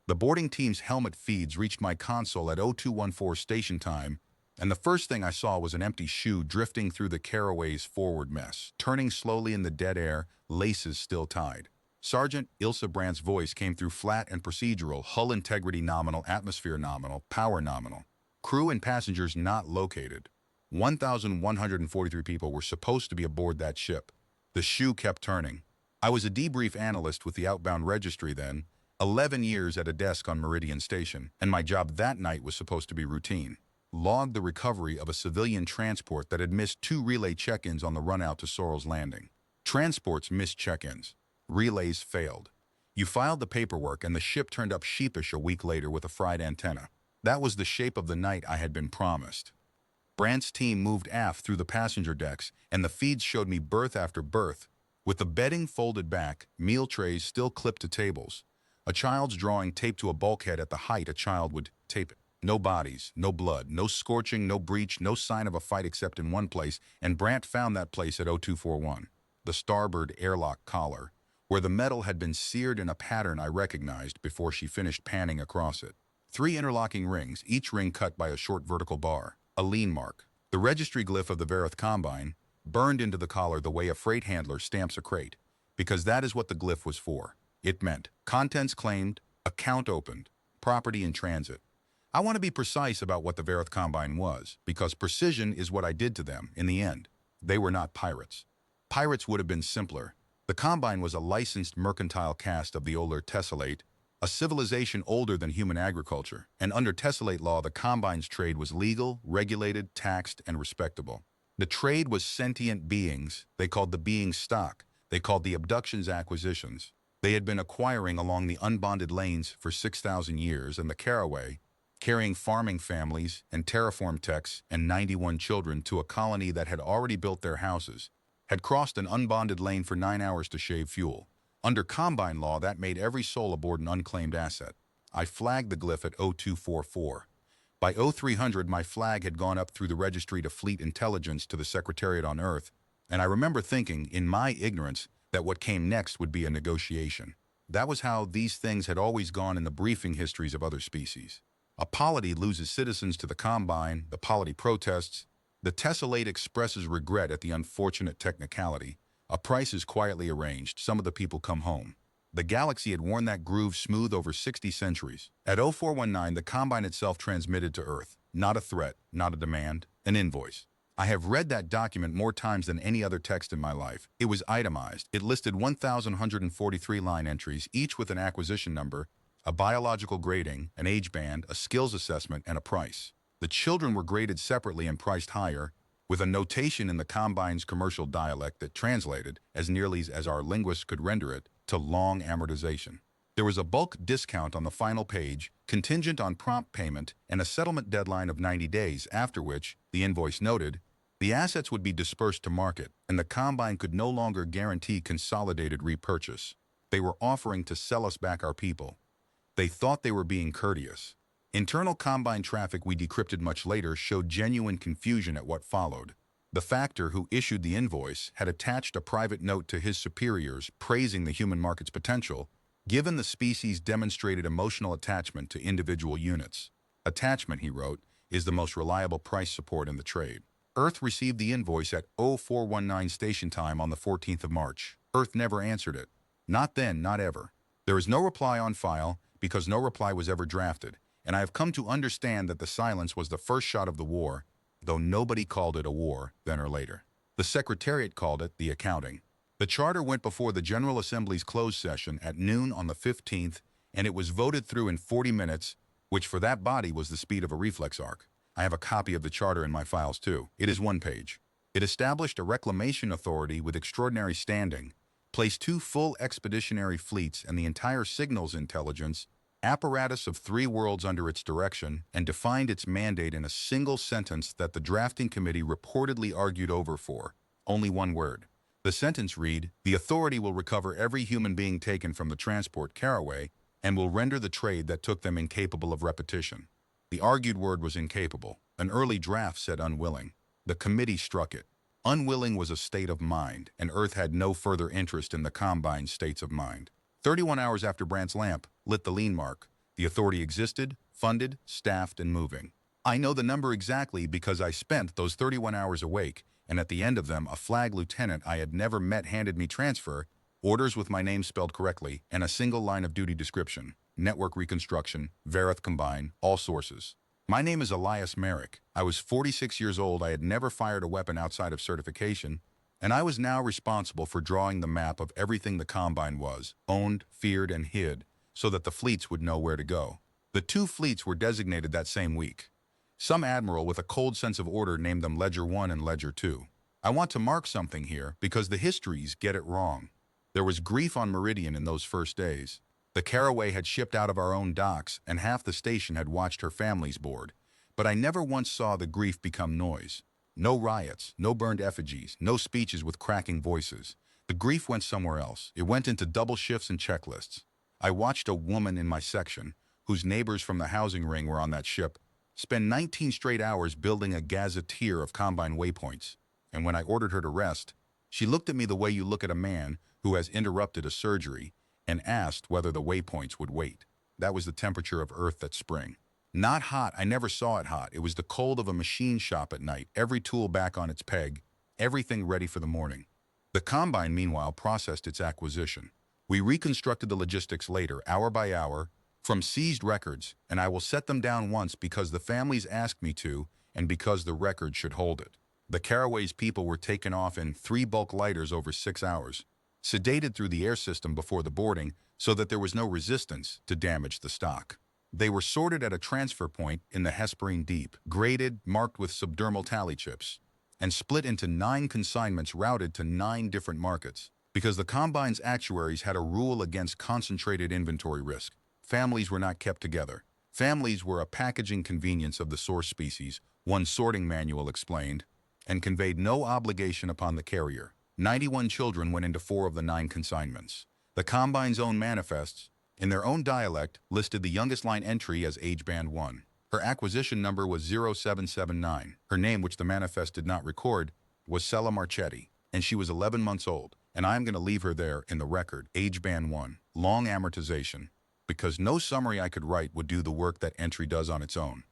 The boarding team's helmet feeds reached my console at 0214 station time, and the first thing I saw was an empty shoe drifting through the Caraway's forward mess, turning slowly in the dead air, laces still tied. Sergeant Ilsa Brandt's voice came through flat and procedural, hull integrity nominal, atmosphere nominal, power nominal. Crew and passengers not located. 1,143 people were supposed to be aboard that ship. The shoe kept turning. I was a debrief analyst with the outbound registry then, 11 years at a desk on Meridian Station, and my job that night was supposed to be routine. Logged the recovery of a civilian transport that had missed 2 relay check-ins on the run out to Sorrells Landing. Transports missed check-ins. Relays failed. You filed the paperwork and the ship turned up sheepish a week later with a fried antenna. That was the shape of the night I had been promised. Brandt's team moved aft through the passenger decks, and the feeds showed me berth after berth, with the bedding folded back, meal trays still clipped to tables. A child's drawing taped to a bulkhead at the height a child would tape it. No bodies, no blood, no scorching, no breach, no sign of a fight except in one place, and Brandt found that place at 0241. The starboard airlock collar, where the metal had been seared in a pattern I recognized before she finished panning across it. 3 interlocking rings, each ring cut by a short vertical bar. A lean mark. The registry glyph of the Verith Combine, burned into the collar the way a freight handler stamps a crate, because that is what the glyph was for. It meant contents claimed, account opened, property in transit. I want to be precise about what the Verith Combine was, because precision is what I did to them in the end. They were not pirates. Pirates would have been simpler. The Combine was a licensed mercantile caste of the older Tessellate, a civilization older than human agriculture, and under Tessellate law the Combine's trade was legal, regulated, taxed, and respectable. The trade was sentient beings. They called the beings stock. They called the abductions acquisitions. They had been acquiring along the unbonded lanes for 6,000 years, and the Caraway, carrying farming families and terraform techs and 91 children to a colony that had already built their houses, had crossed an unbonded lane for 9 hours to shave fuel. Under Combine law, that made every soul aboard an unclaimed asset. I flagged the glyph at 0244. By 0300, my flag had gone up through the registry to Fleet Intelligence to the Secretariat on Earth, and I remember thinking, in my ignorance, that what came next would be a negotiation. That was how these things had always gone in the briefing histories of other species. A polity loses citizens to the Combine, the polity protests, the Tessellate expresses regret at the unfortunate technicality, a price is quietly arranged, some of the people come home. The galaxy had worn that groove smooth over 60 centuries. At 0419, the Combine itself transmitted to Earth. Not a threat, not a demand, an invoice. I have read that document more times than any other text in my life. It was itemized. It listed 1,143 line entries, each with an acquisition number, a biological grading, an age band, a skills assessment, and a price. The children were graded separately and priced higher, with a notation in the Combine's commercial dialect that translated, as nearly as our linguists could render it, to long amortization. There was a bulk discount on the final page, contingent on prompt payment, and a settlement deadline of 90 days, after which, the invoice noted, the assets would be dispersed to market, and the Combine could no longer guarantee consolidated repurchase. They were offering to sell us back our people. They thought they were being courteous. Internal Combine traffic we decrypted much later showed genuine confusion at what followed. The factor who issued the invoice had attached a private note to his superiors praising the human market's potential, given the species' demonstrated emotional attachment to individual units. Attachment, he wrote, is the most reliable price support in the trade. Earth received the invoice at 0419 station time on the 14th of March. Earth never answered it. Not then, not ever. There is no reply on file because no reply was ever drafted, and I have come to understand that the silence was the first shot of the war, though nobody called it a war then or later. The Secretariat called it the accounting. The charter went before the General Assembly's closed session at noon on the 15th, and it was voted through in 40 minutes, which for that body was the speed of a reflex arc. I have a copy of the charter in my files too. It is one page. It established a reclamation authority with extraordinary standing, placed 2 full expeditionary fleets and the entire signals intelligence apparatus of 3 worlds under its direction, and defined its mandate in a single sentence that the drafting committee reportedly argued over for. Only one word. The sentence read, "The authority will recover every human being taken from the transport Caraway and will render the trade that took them incapable of repetition." The argued word was incapable. An early draft said unwilling. The committee struck it. Unwilling was a state of mind, and Earth had no further interest in the Combine's states of mind. 31 hours after Brandt's lamp lit the lean mark, The authority existed, funded, staffed, and moving. I know the number exactly because I spent those 31 hours awake, and at the end of them, a flag lieutenant I had never met handed me transfer, orders with my name spelled correctly, and a single line of duty description. Network reconstruction, Verith combine, all sources. My name is Elias Merrick. I was 46 years old. I had never fired a weapon outside of certification, and I was now responsible for drawing the map of everything the Combine was, owned, feared, and hid, so that the fleets would know where to go. The two fleets were designated that same week. Some admiral with a cold sense of order named them Ledger 1 and Ledger 2. I want to mark something here because the histories get it wrong. There was grief on Meridian in those first days. The Caraway had shipped out of our own docks, and half the station had watched her families board. But I never once saw the grief become noise. No riots, no burned effigies, no speeches with cracking voices. The grief went somewhere else. It went into double shifts and checklists. I watched a woman in my section, whose neighbors from the housing ring were on that ship, spend 19 straight hours building a gazetteer of Combine waypoints. And when I ordered her to rest, she looked at me the way you look at a man who has interrupted a surgery and asked whether the waypoints would wait. That was the temperature of Earth that spring. Not hot, I never saw it hot. It was the cold of a machine shop at night, every tool back on its peg, everything ready for the morning. The Combine, meanwhile, processed its acquisition. We reconstructed the logistics later, hour by hour, from seized records, and I will set them down once because the families asked me to, and because the record should hold it. The Caraway's people were taken off in 3 bulk lighters over 6 hours, sedated through the air system before the boarding so that there was no resistance to damage the stock. They were sorted at a transfer point in the Hesperine Deep, graded, marked with subdermal tally chips, and split into 9 consignments routed to 9 different markets. Because the Combine's actuaries had a rule against concentrated inventory risk, families were not kept together. Families were a packaging convenience of the source species, one sorting manual explained, and conveyed no obligation upon the carrier. 91 children went into 4 of the 9 consignments. The Combine's own manifests, in their own dialect, listed the youngest line entry as age band 1. Her acquisition number was 0779. Her name, which the manifest did not record, was Sella Marchetti, and she was 11 months old, and I am going to leave her there in the record, age band 1, long amortization, because no summary I could write would do the work that entry does on its own.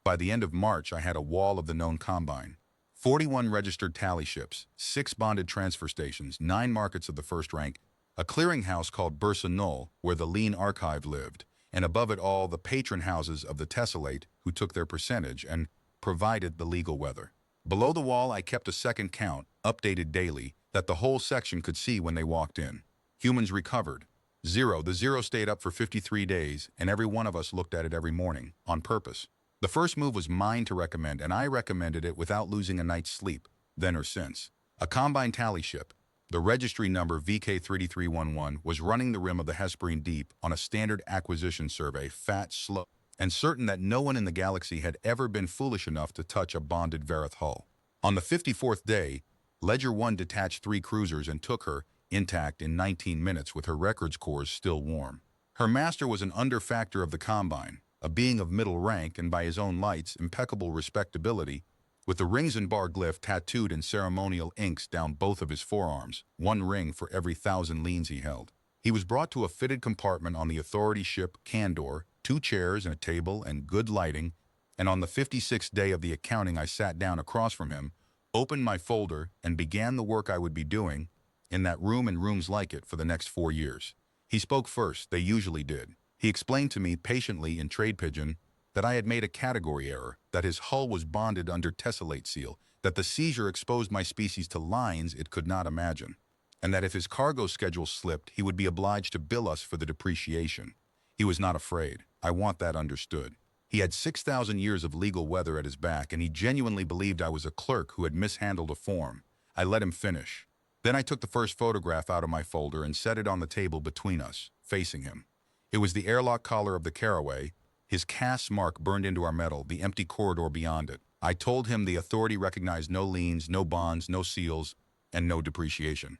By the end of March, I had a wall of the known Combine. 41 registered tally ships, 6 bonded transfer stations, 9 markets of the first rank, a clearinghouse called Bursa Null, where the lean archive lived, and above it all the patron houses of the tessellate who took their percentage and provided the legal weather. Below the wall I kept a second count, updated daily, that the whole section could see when they walked in. Humans recovered. 0. The 0 stayed up for 53 days, and every one of us looked at it every morning, on purpose. The first move was mine to recommend, and I recommended it without losing a night's sleep, then or since. A Combine tally ship, the registry number VK3311, was running the rim of the Hesperine Deep on a standard acquisition survey, fat, slow, and certain that no one in the galaxy had ever been foolish enough to touch a bonded Verith hull. On the 54th day, Ledger 1 detached 3 cruisers and took her, intact, in 19 minutes with her records cores still warm. Her master was an under-factor of the Combine, a being of middle rank and by his own lights, impeccable respectability, with the rings and bar glyph tattooed in ceremonial inks down both of his forearms, 1 ring for every 1,000 leans he held. He was brought to a fitted compartment on the authority ship Candor, 2 chairs and a table and good lighting, and on the 56th day of the accounting I sat down across from him, opened my folder, and began the work I would be doing in that room and rooms like it for the next 4 years. He spoke first, they usually did. He explained to me patiently in trade pidgin that I had made a category error, that his hull was bonded under tessellate seal, that the seizure exposed my species to lines it could not imagine, and that if his cargo schedule slipped, he would be obliged to bill us for the depreciation. He was not afraid. I want that understood. He had 6,000 years of legal weather at his back, and he genuinely believed I was a clerk who had mishandled a form. I let him finish. Then I took the first photograph out of my folder and set it on the table between us, facing him. It was the airlock collar of the Caraway, his cast mark burned into our metal, the empty corridor beyond it. I told him the authority recognized no liens, no bonds, no seals, and no depreciation.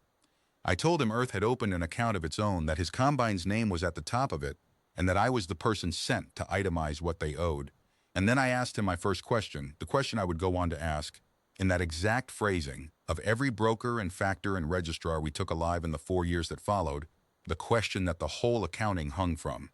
I told him Earth had opened an account of its own, that his Combine's name was at the top of it, and that I was the person sent to itemize what they owed. And then I asked him my first question, the question I would go on to ask, in that exact phrasing, of every broker and factor and registrar we took alive in the 4 years that followed, the question that the whole accounting hung from.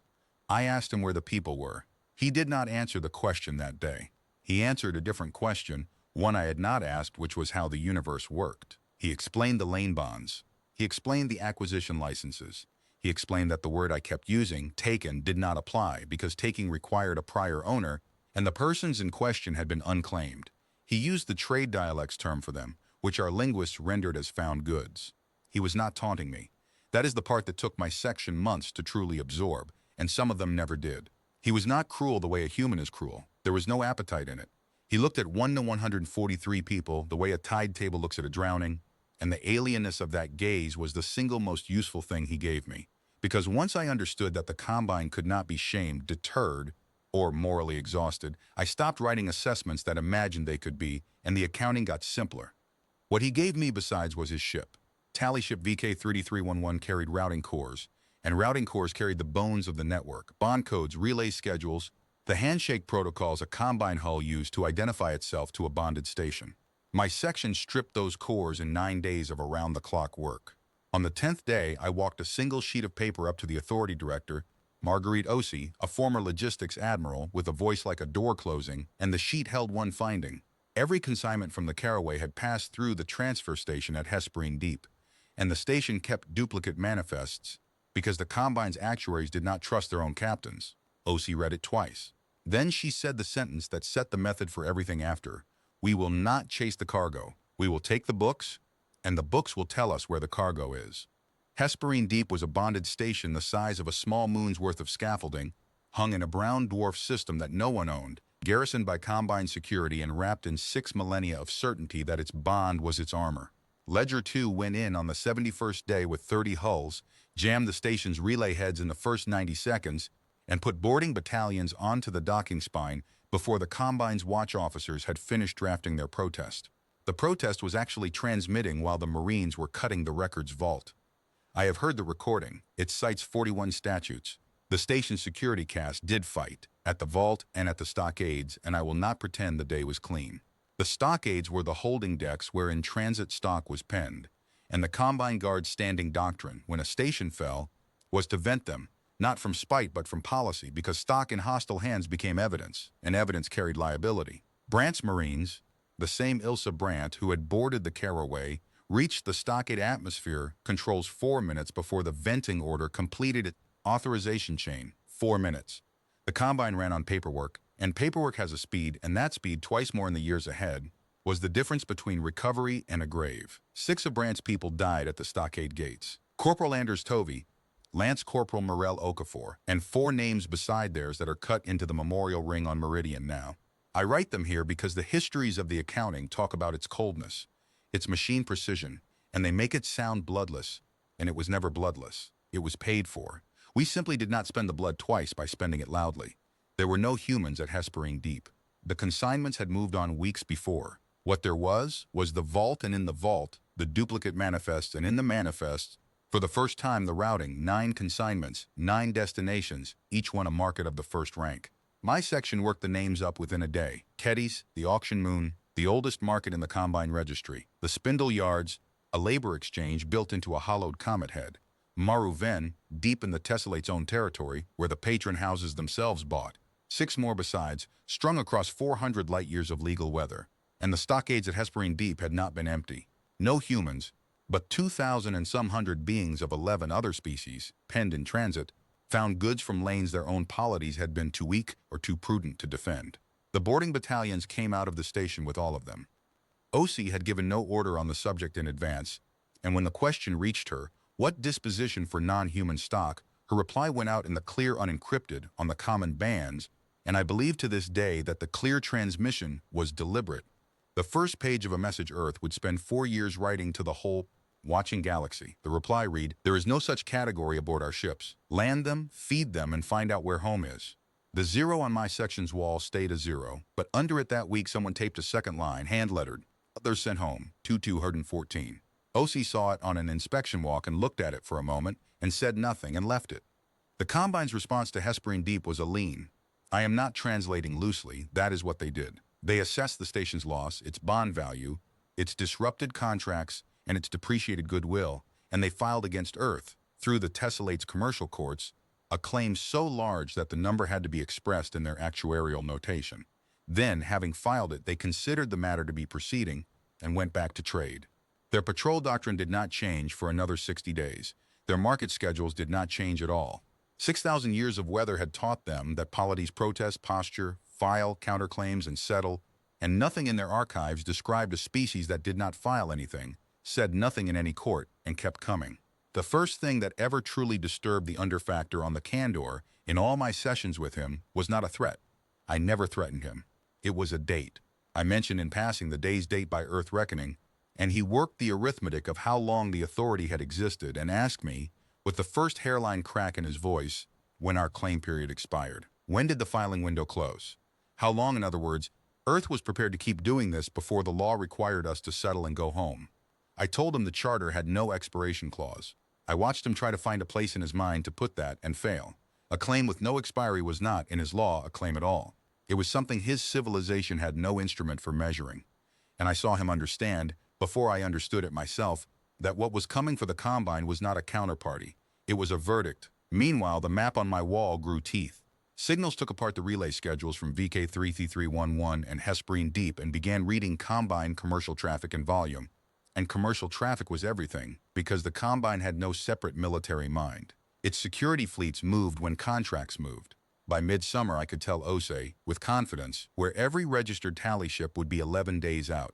I asked him where the people were. He did not answer the question that day. He answered a different question, one I had not asked, which was how the universe worked. He explained the lane bonds. He explained the acquisition licenses. He explained that the word I kept using, taken, did not apply because taking required a prior owner and the persons in question had been unclaimed. He used the trade dialects term for them, which our linguists rendered as found goods. He was not taunting me. That is the part that took my section months to truly absorb, and some of them never did. He was not cruel the way a human is cruel. There was no appetite in it. He looked at 1 to 143 people the way a tide table looks at a drowning, and the alienness of that gaze was the single most useful thing he gave me. Because once I understood that the Combine could not be shamed, deterred, or morally exhausted, I stopped writing assessments that imagined they could be, and the accounting got simpler. What he gave me besides was his ship. Tally ship VK-3311 carried routing cores, and routing cores carried the bones of the network, bond codes, relay schedules, the handshake protocols a Combine hull used to identify itself to a bonded station. My section stripped those cores in 9 days of around-the-clock work. On the 10th day, I walked a single sheet of paper up to the authority director, Marguerite Ossie, a former logistics admiral with a voice like a door closing, and the sheet held one finding. Every consignment from the Caraway had passed through the transfer station at Hesperine Deep, and the station kept duplicate manifests because the Combine's actuaries did not trust their own captains. Ossie read it twice. Then she said the sentence that set the method for everything after. We will not chase the cargo. We will take the books, and the books will tell us where the cargo is. Hesperine Deep was a bonded station the size of a small moon's worth of scaffolding, hung in a brown dwarf system that no one owned, garrisoned by Combine security and wrapped in 6 millennia of certainty that its bond was its armor. Ledger 2 went in on the 71st day with 30 hulls, jammed the station's relay heads in the first 90 seconds, and put boarding battalions onto the docking spine before the Combine's watch officers had finished drafting their protest. The protest was actually transmitting while the Marines were cutting the records vault. I have heard the recording. It cites 41 statutes. The station's security cast did fight, at the vault and at the stockades, and I will not pretend the day was clean. The stockades were the holding decks where in-transit stock was penned, and the Combine Guard's standing doctrine, when a station fell, was to vent them, not from spite but from policy, because stock in hostile hands became evidence, and evidence carried liability. Brandt's Marines, the same Ilsa Brandt who had boarded the Caraway, reached the stockade atmosphere controls 4 minutes before the venting order completed its authorization chain. 4 minutes. The Combine ran on paperwork, and paperwork has a speed, and that speed, twice more in the years ahead, was the difference between recovery and a grave. 6 of Brandt's people died at the stockade gates. Corporal Anders Tovey, Lance Corporal Morel Okafor, and 4 names beside theirs that are cut into the memorial ring on Meridian now. I write them here because the histories of the accounting talk about its coldness, its machine precision, and they make it sound bloodless, and it was never bloodless. It was paid for. We simply did not spend the blood twice by spending it loudly. There were no humans at Hesperine Deep. The consignments had moved on weeks before. What there was the vault, and in the vault, the duplicate manifests, and in the manifests, for the first time, the routing, 9 consignments, 9 destinations, each one a market of the first rank. My section worked the names up within a day. Teddy's, the Auction Moon, the oldest market in the Combine Registry, the Spindle Yards, a labor exchange built into a hollowed comet head, Maru Ven, deep in the Tessellate's own territory, where the patron houses themselves bought, 6 more besides, strung across 400 light-years of legal weather, and the stockades at Hesperine Deep had not been empty. No humans, but 2,000 and some hundred beings of 11 other species, penned in transit, found goods from lanes their own polities had been too weak or too prudent to defend. The boarding battalions came out of the station with all of them. Ossie had given no order on the subject in advance, and when the question reached her, what disposition for non-human stock, her reply went out in the clear unencrypted on the common bands, and I believe to this day that the clear transmission was deliberate. The first page of a message Earth would spend 4 years writing to the whole watching galaxy. The reply read, "There is no such category aboard our ships. Land them, feed them, and find out where home is." The 0 on my section's wall stayed a 0, but under it that week someone taped a second line, hand-lettered. Others sent home, 2214. Ossie saw it on an inspection walk and looked at it for a moment and said nothing and left it. The Combine's response to Hesperine Deep was a lean. I am not translating loosely, that is what they did. They assessed the station's loss, its bond value, its disrupted contracts, and its depreciated goodwill, and they filed against Earth, through the Tessellate's commercial courts, a claim so large that the number had to be expressed in their actuarial notation. Then, having filed it, they considered the matter to be proceeding and went back to trade. Their patrol doctrine did not change for another 60 days. Their market schedules did not change at all. 6,000 years of weather had taught them that polities protest, posture, file counterclaims, and settle, and nothing in their archives described a species that did not file anything, said nothing in any court, and kept coming. The first thing that ever truly disturbed the underfactor on the candor in all my sessions with him was not a threat. I never threatened him. It was a date. I mentioned in passing the day's date by Earth reckoning, and he worked the arithmetic of how long the authority had existed and asked me, with the first hairline crack in his voice, when our claim period expired. When did the filing window close? How long, in other words, Earth was prepared to keep doing this before the law required us to settle and go home. I told him the charter had no expiration clause. I watched him try to find a place in his mind to put that and fail. A claim with no expiry was not, in his law, a claim at all. It was something his civilization had no instrument for measuring. And I saw him understand, before I understood it myself, that what was coming for the Combine was not a counterparty. It was a verdict. Meanwhile, the map on my wall grew teeth. Signals took apart the relay schedules from VK33311 and Hesperine Deep and began reading Combine commercial traffic and volume. And commercial traffic was everything, because the Combine had no separate military mind. Its security fleets moved when contracts moved. By midsummer, I could tell OSE, with confidence, where every registered tally ship would be 11 days out.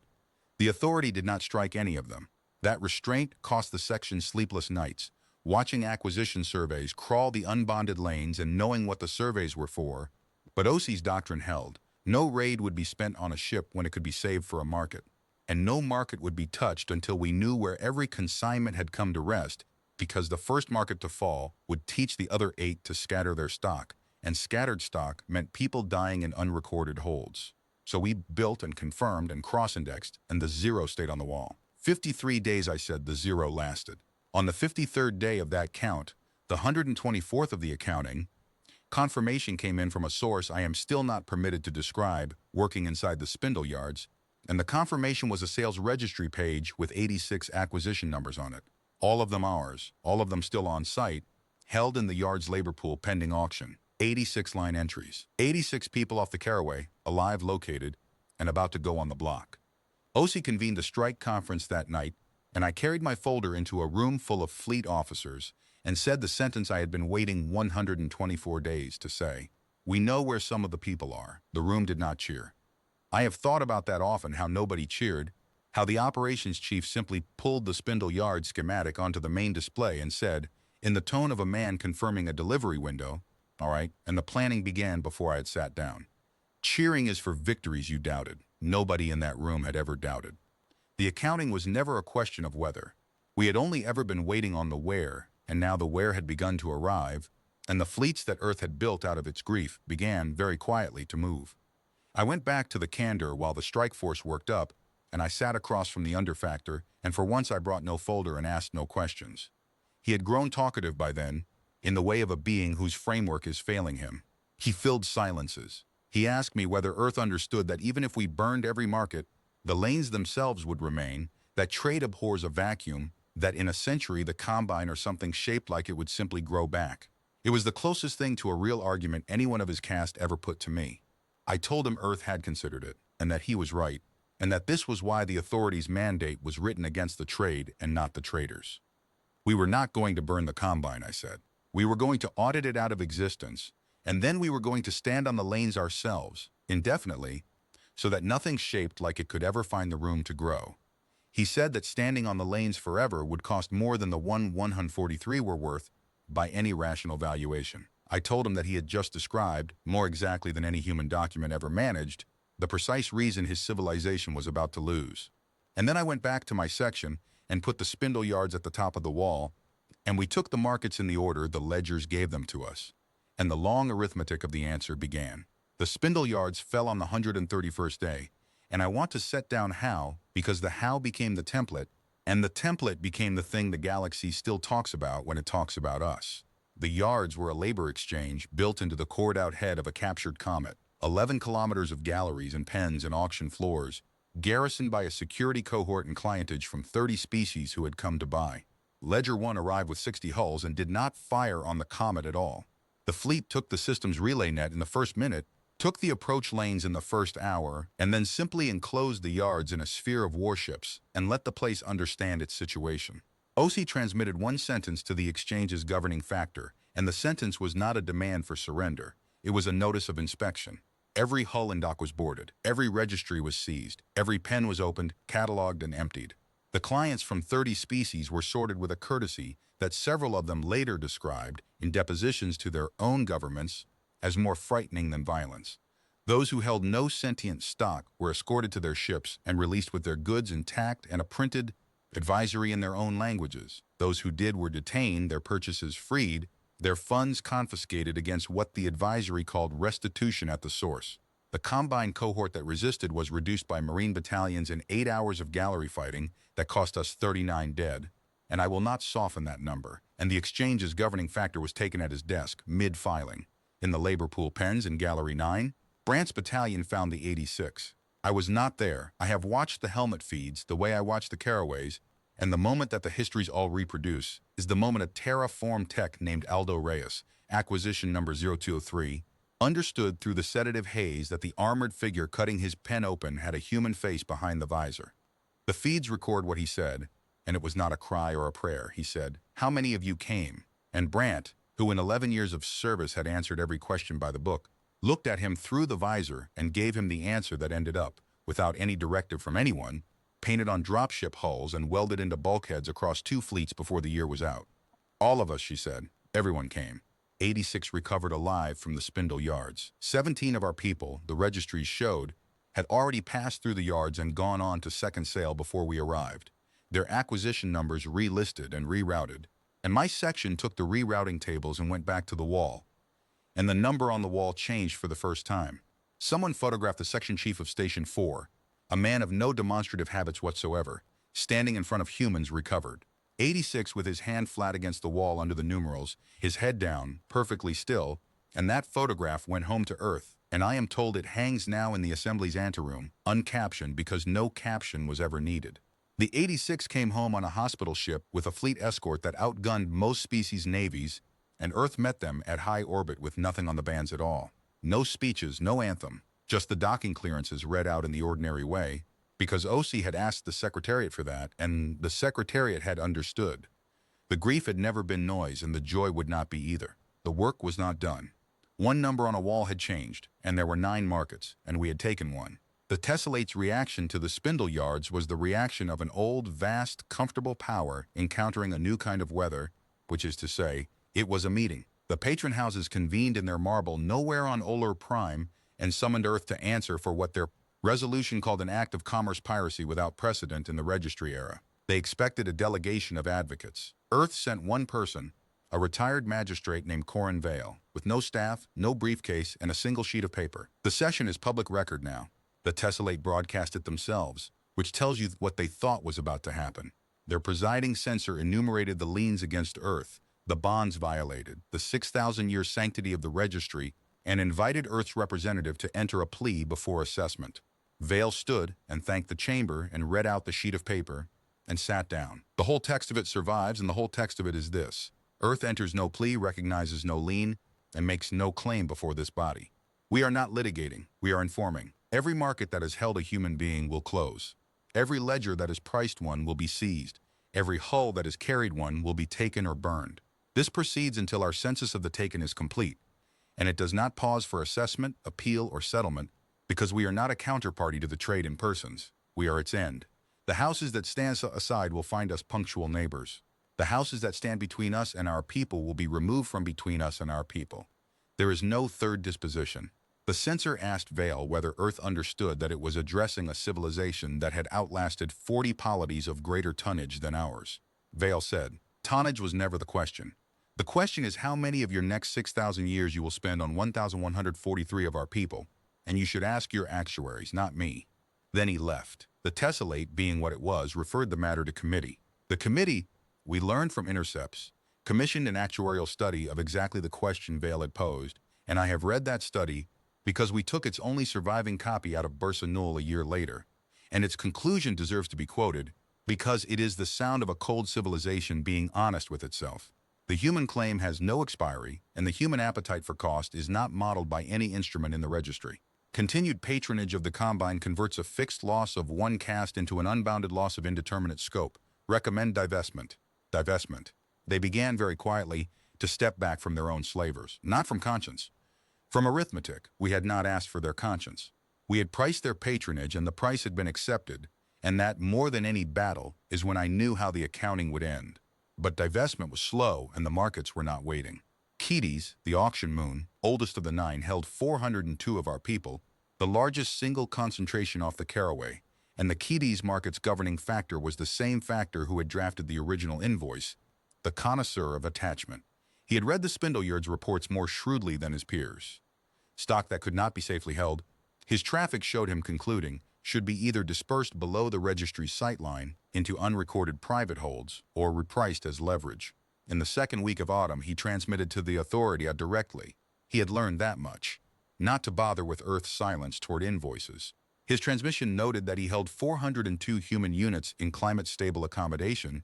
The authority did not strike any of them. That restraint cost the section sleepless nights, watching acquisition surveys crawl the unbonded lanes and knowing what the surveys were for. But OSE's doctrine held. No raid would be spent on a ship when it could be saved for a market. And no market would be touched until we knew where every consignment had come to rest, because the first market to fall would teach the other 8 to scatter their stock, and scattered stock meant people dying in unrecorded holds. So we built and confirmed and cross-indexed, and the 0 stayed on the wall. 53 days, I said, the 0 lasted. On the 53rd day of that count, the 124th of the accounting, confirmation came in from a source I am still not permitted to describe, working inside the spindle yards, and the confirmation was a sales registry page with 86 acquisition numbers on it. All of them ours, all of them still on site, held in the yard's labor pool pending auction. 86 line entries. 86 people off the caraway, alive, located, and about to go on the block. OSE convened a strike conference that night, and I carried my folder into a room full of fleet officers and said the sentence I had been waiting 124 days to say. We know where some of the people are. The room did not cheer. I have thought about that often, how nobody cheered, how the operations chief simply pulled the spindle yard schematic onto the main display and said, in the tone of a man confirming a delivery window, all right, and the planning began before I had sat down. Cheering is for victories you doubted. Nobody in that room had ever doubted. The accounting was never a question of whether. We had only ever been waiting on the where, and now the where had begun to arrive, and the fleets that Earth had built out of its grief began, very quietly, to move. I went back to the candor while the strike force worked up, and I sat across from the underfactor, and for once I brought no folder and asked no questions. He had grown talkative by then, in the way of a being whose framework is failing him. He filled silences. He asked me whether Earth understood that even if we burned every market, the lanes themselves would remain, that trade abhors a vacuum, that in a century the Combine or something shaped like it would simply grow back. It was the closest thing to a real argument anyone of his caste ever put to me. I told him Earth had considered it, and that he was right, and that this was why the authorities' mandate was written against the trade and not the traders. We were not going to burn the Combine, I said. We were going to audit it out of existence, and then we were going to stand on the lanes ourselves, indefinitely, so that nothing shaped like it could ever find the room to grow. He said that standing on the lanes forever would cost more than the 143 were worth by any rational valuation. I told him that he had just described, more exactly than any human document ever managed, the precise reason his civilization was about to lose. And then I went back to my section and put the spindle yards at the top of the wall, and we took the markets in the order the ledgers gave them to us. And the long arithmetic of the answer began. The spindle yards fell on the 131st day, and I want to set down how, because the how became the template, and the template became the thing the galaxy still talks about when it talks about us. The yards were a labor exchange built into the cored-out head of a captured comet, 11 kilometers of galleries and pens and auction floors, garrisoned by a security cohort and clientage from 30 species who had come to buy. Ledger 1 arrived with 60 hulls and did not fire on the comet at all. The fleet took the system's relay net in the first minute, took the approach lanes in the first hour, and then simply enclosed the yards in a sphere of warships and let the place understand its situation. OC transmitted one sentence to the exchange's governing factor, and the sentence was not a demand for surrender. It was a notice of inspection. Every hull and dock was boarded. Every registry was seized. Every pen was opened, cataloged, and emptied. The clients from 30 species were sorted with a courtesy that several of them later described in depositions to their own governments as more frightening than violence. Those who held no sentient stock were escorted to their ships and released with their goods intact and a printed advisory in their own languages. Those who did were detained, their purchases freed, their funds confiscated against what the advisory called restitution at the source. The combined cohort that resisted was reduced by Marine battalions in 8 hours of gallery fighting that cost us 39 dead, and I will not soften that number, and the exchange's governing factor was taken at his desk, mid-filing. In the labor pool pens in Gallery 9, Brandt's battalion found the 86. I was not there. I have watched the helmet feeds the way I watch the caraways, and the moment that the histories all reproduce is the moment a terraform tech named Aldo Reyes, acquisition number 0203, understood through the sedative haze that the armored figure cutting his pen open had a human face behind the visor. The feeds record what he said, and it was not a cry or a prayer. He said, "How many of you came?" And Brandt, who in 11 years of service had answered every question by the book, looked at him through the visor and gave him the answer that ended up, without any directive from anyone, painted on dropship hulls and welded into bulkheads across 2 fleets before the year was out. "All of us," she said. "Everyone came." 86 recovered alive from the spindle yards. 17 of our people, the registries showed, had already passed through the yards and gone on to second sail before we arrived. Their acquisition numbers relisted and rerouted, and my section took the rerouting tables and went back to the wall. And the number on the wall changed for the first time. Someone photographed the section chief of Station 4, a man of no demonstrative habits whatsoever, standing in front of humans recovered. 86 with his hand flat against the wall under the numerals, his head down, perfectly still, and that photograph went home to Earth, and I am told it hangs now in the Assembly's anteroom, uncaptioned because no caption was ever needed. The 86 came home on a hospital ship with a fleet escort that outgunned most species' navies, and Earth met them at high orbit with nothing on the bands at all. No speeches, no anthem, just the docking clearances read out in the ordinary way, because OC had asked the Secretariat for that, and the Secretariat had understood. The grief had never been noise, and the joy would not be either. The work was not done. One number on a wall had changed, and there were 9 markets, and we had taken one. The tessellate's reaction to the spindle yards was the reaction of an old, vast, comfortable power encountering a new kind of weather, which is to say, it was a meeting. The patron houses convened in their marble nowhere on Oler Prime and summoned Earth to answer for what their resolution called an act of commerce piracy without precedent in the registry era. They expected a delegation of advocates. Earth sent one person, a retired magistrate named Corin Vale, with no staff, no briefcase, and a single sheet of paper. The session is public record now. The Tessellate broadcast it themselves, which tells you what they thought was about to happen. Their presiding censor enumerated the liens against Earth, the bonds violated, the 6,000-year sanctity of the registry, and invited Earth's representative to enter a plea before assessment. Vale stood and thanked the chamber and read out the sheet of paper and sat down. The whole text of it survives, and the whole text of it is this: Earth enters no plea, recognizes no lien, and makes no claim before this body. We are not litigating, we are informing. Every market that has held a human being will close. Every ledger that has priced one will be seized. Every hull that has carried one will be taken or burned. This proceeds until our census of the taken is complete, and it does not pause for assessment, appeal, or settlement, because we are not a counterparty to the trade in persons. We are its end. The houses that stand aside will find us punctual neighbors. The houses that stand between us and our people will be removed from between us and our people. There is no third disposition. The censor asked Vale whether Earth understood that it was addressing a civilization that had outlasted 40 polities of greater tonnage than ours. Vale said, "Tonnage was never the question. The question is how many of your next 6,000 years you will spend on 1,143 of our people, and you should ask your actuaries, not me." Then he left. The tessellate, being what it was, referred the matter to committee. The committee, we learned from intercepts, commissioned an actuarial study of exactly the question Vale had posed, and I have read that study because we took its only surviving copy out of Bursa Null a year later, and its conclusion deserves to be quoted because it is the sound of a cold civilization being honest with itself. The human claim has no expiry, and the human appetite for cost is not modeled by any instrument in the registry. Continued patronage of the Combine converts a fixed loss of one caste into an unbounded loss of indeterminate scope. Recommend divestment. Divestment. They began very quietly to step back from their own slavers, not from conscience. From arithmetic, we had not asked for their conscience. We had priced their patronage and the price had been accepted, and that, more than any battle, is when I knew how the accounting would end. But divestment was slow and the markets were not waiting. Keaties, the auction moon, oldest of the 9, held 402 of our people, the largest single concentration off the caraway, and the Keaties market's governing factor was the same factor who had drafted the original invoice, the connoisseur of attachment. He had read the Spindleyard's reports more shrewdly than his peers. Stock that could not be safely held, his traffic showed him concluding, should be either dispersed below the registry's sightline into unrecorded private holds or repriced as leverage. In the second week of autumn, he transmitted to the authority directly. He had learned that much. Not to bother with Earth's silence toward invoices. His transmission noted that he held 402 human units in climate-stable accommodation,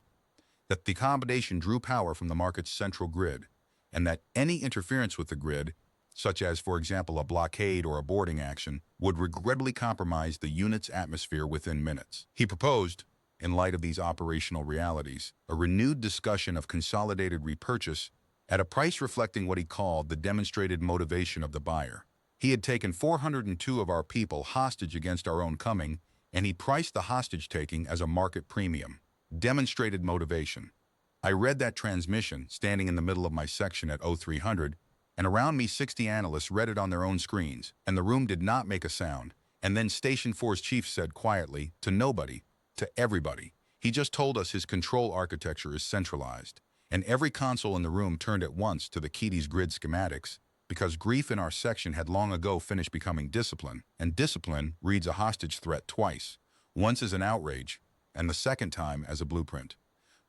that the accommodation drew power from the market's central grid, and that any interference with the grid, such as, for example, a blockade or a boarding action, would regrettably compromise the unit's atmosphere within minutes. He proposed, in light of these operational realities, a renewed discussion of consolidated repurchase at a price reflecting what he called the demonstrated motivation of the buyer. He had taken 402 of our people hostage against our own coming, and he priced the hostage-taking as a market premium. Demonstrated motivation. I read that transmission, standing in the middle of my section at 0300, and around me 60 analysts read it on their own screens, and the room did not make a sound. And then Station 4's chief said quietly, to nobody, to everybody, he just told us his control architecture is centralized, and every console in the room turned at once to the Keaties grid schematics, because grief in our section had long ago finished becoming discipline, and discipline reads a hostage threat twice, once as an outrage, and the second time as a blueprint.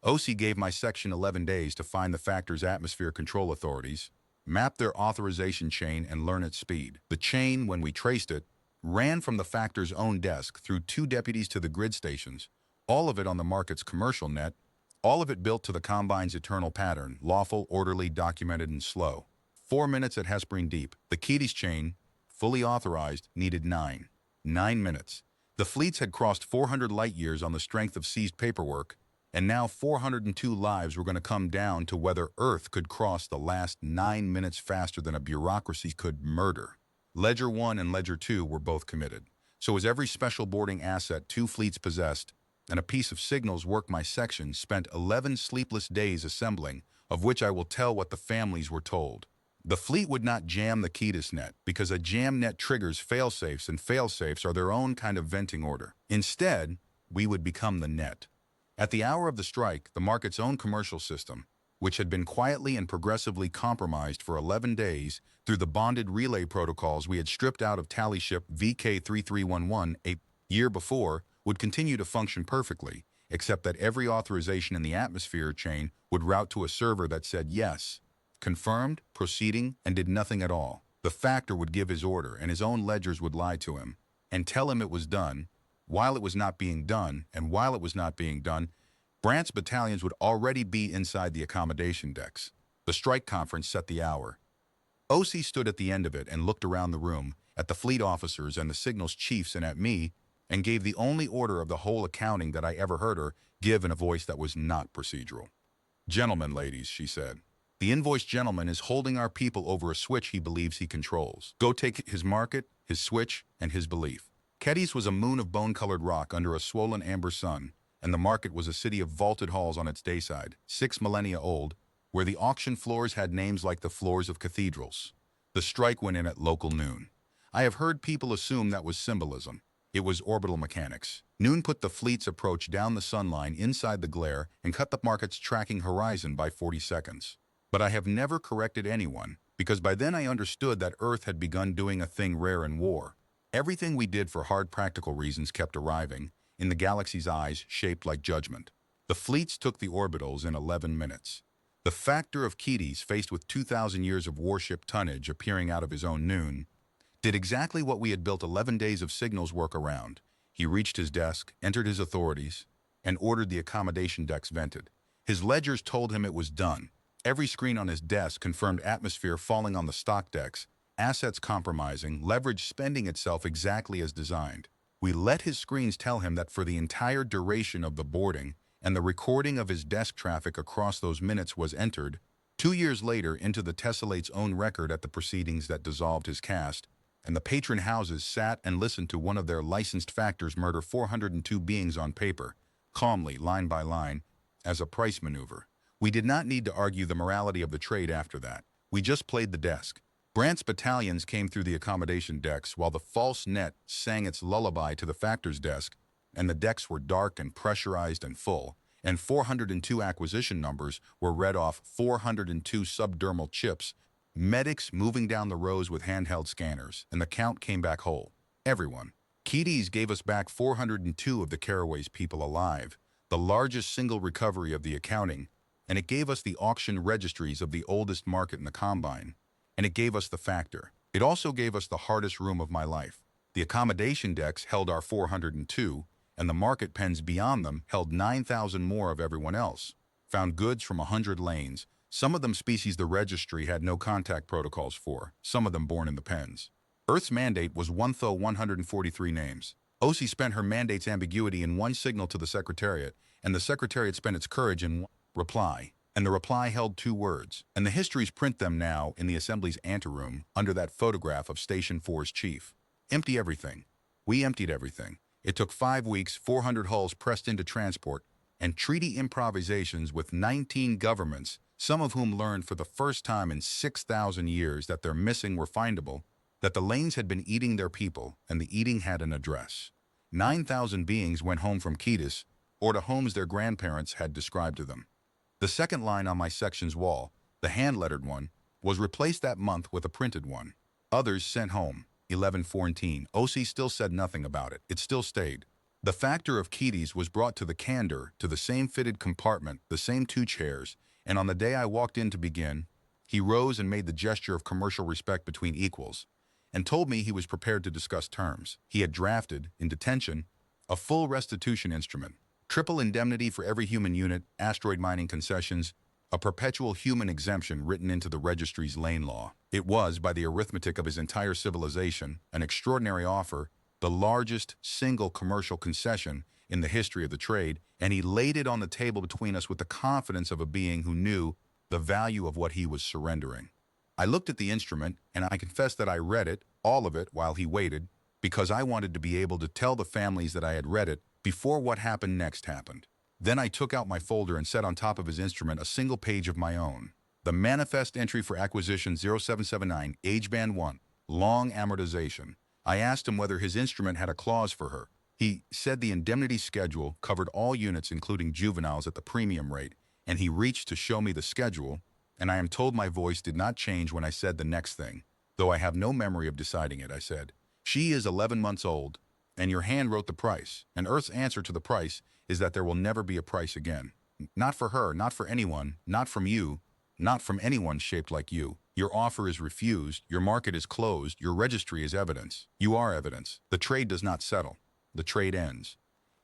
OC gave my section 11 days to find the factor's atmosphere control authorities, map their authorization chain, and learn its speed. The chain, when we traced it, ran from the factor's own desk through 2 deputies to the grid stations, all of it on the market's commercial net, all of it built to the Combine's eternal pattern, lawful, orderly, documented, and slow. 4 minutes at Hesperine Deep. The Keaties chain, fully authorized, needed 9. 9 minutes. The fleets had crossed 400 light years on the strength of seized paperwork, and now 402 lives were going to come down to whether Earth could cross the last 9 minutes faster than a bureaucracy could murder. Ledger 1 and Ledger 2 were both committed. So as every special boarding asset 2 fleets possessed, and a piece of signals work my section spent 11 sleepless days assembling, of which I will tell what the families were told. The fleet would not jam the Keatis net, because a jam net triggers failsafes, and failsafes are their own kind of venting order. Instead, we would become the net. At the hour of the strike, the market's own commercial system, which had been quietly and progressively compromised for 11 days through the bonded relay protocols we had stripped out of tally ship VK3311 a year before, would continue to function perfectly, except that every authorization in the atmosphere chain would route to a server that said yes, confirmed, proceeding, and did nothing at all. The factor would give his order, and his own ledgers would lie to him, and tell him it was done, while it was not being done, and while it was not being done, Brandt's battalions would already be inside the accommodation decks. The strike conference set the hour. OC stood at the end of it and looked around the room, at the fleet officers and the signals chiefs and at me, and gave the only order of the whole accounting that I ever heard her give in a voice that was not procedural. "Gentlemen, ladies," she said, "the invoiced gentleman is holding our people over a switch he believes he controls. Go take his market, his switch, and his belief." Keaties was a moon of bone-colored rock under a swollen amber sun, and the market was a city of vaulted halls on its dayside, 6 millennia old, where the auction floors had names like the floors of cathedrals. The strike went in at local noon. I have heard people assume that was symbolism. It was orbital mechanics. Noon put the fleet's approach down the sunline inside the glare and cut the market's tracking horizon by 40 seconds. But I have never corrected anyone, because by then I understood that Earth had begun doing a thing rare in war. Everything we did for hard practical reasons kept arriving, in the galaxy's eyes shaped like judgment. The fleets took the orbitals in 11 minutes. The factor of Keaties, faced with 2,000 years of warship tonnage appearing out of his own noon, did exactly what we had built 11 days of signals work around. He reached his desk, entered his authorities, and ordered the accommodation decks vented. His ledgers told him it was done. Every screen on his desk confirmed atmosphere falling on the stock decks, assets compromising, leverage spending itself exactly as designed. We let his screens tell him that for the entire duration of the boarding, and the recording of his desk traffic across those minutes was entered, 2 years later into the Tessellate's own record at the proceedings that dissolved his caste, and the patron houses sat and listened to one of their licensed factors murder 402 beings on paper, calmly, line by line, as a price maneuver. We did not need to argue the morality of the trade after that. We just played the desk. Brandt's battalions came through the accommodation decks while the false net sang its lullaby to the factor's desk, and the decks were dark and pressurized and full, and 402 acquisition numbers were read off 402 subdermal chips, medics moving down the rows with handheld scanners, and the count came back whole. Everyone. Keaties gave us back 402 of the Caraway's people alive, the largest single recovery of the accounting, and it gave us the auction registries of the oldest market in the Combine. And it gave us the factor. It also gave us the hardest room of my life. The accommodation decks held our 402, and the market pens beyond them held 9,000 more of everyone else. Found goods from 100 lanes, some of them species the registry had no contact protocols for, some of them born in the pens. Earth's mandate was 143 names. OC spent her mandate's ambiguity in one signal to the Secretariat, and the Secretariat spent its courage in one reply. And the reply held 2 words, and the histories print them now in the Assembly's anteroom under that photograph of Station 4's chief. Empty everything. We emptied everything. It took 5 weeks, 400 hulls pressed into transport, and treaty improvisations with 19 governments, some of whom learned for the first time in 6,000 years that their missing were findable, that the lanes had been eating their people, and the eating had an address. 9,000 beings went home from Ketis, or to homes their grandparents had described to them. The second line on my section's wall, the hand-lettered one, was replaced that month with a printed one. Others sent home, 1114. OC still said nothing about it. It still stayed. The factor of Keaties was brought to the candor, to the same fitted compartment, the same 2 chairs, and on the day I walked in to begin, he rose and made the gesture of commercial respect between equals, and told me he was prepared to discuss terms. He had drafted, in detention, a full restitution instrument. Triple indemnity for every human unit, asteroid mining concessions, a perpetual human exemption written into the registry's lane law. It was, by the arithmetic of his entire civilization, an extraordinary offer, the largest single commercial concession in the history of the trade, and he laid it on the table between us with the confidence of a being who knew the value of what he was surrendering. I looked at the instrument, and I confess that I read it, all of it, while he waited, because I wanted to be able to tell the families that I had read it before what happened next happened. Then I took out my folder and set on top of his instrument a single page of my own. The manifest entry for acquisition 0779, age band 1, long amortization. I asked him whether his instrument had a clause for her. He said the indemnity schedule covered all units including juveniles at the premium rate, and he reached to show me the schedule, and I am told my voice did not change when I said the next thing. Though I have no memory of deciding it, I said, "She is 11 months old. And your hand wrote the price, and Earth's answer to the price is that there will never be a price again. Not for her, not for anyone, not from you, not from anyone shaped like you. Your offer is refused, your market is closed, your registry is evidence. You are evidence. The trade does not settle. The trade ends."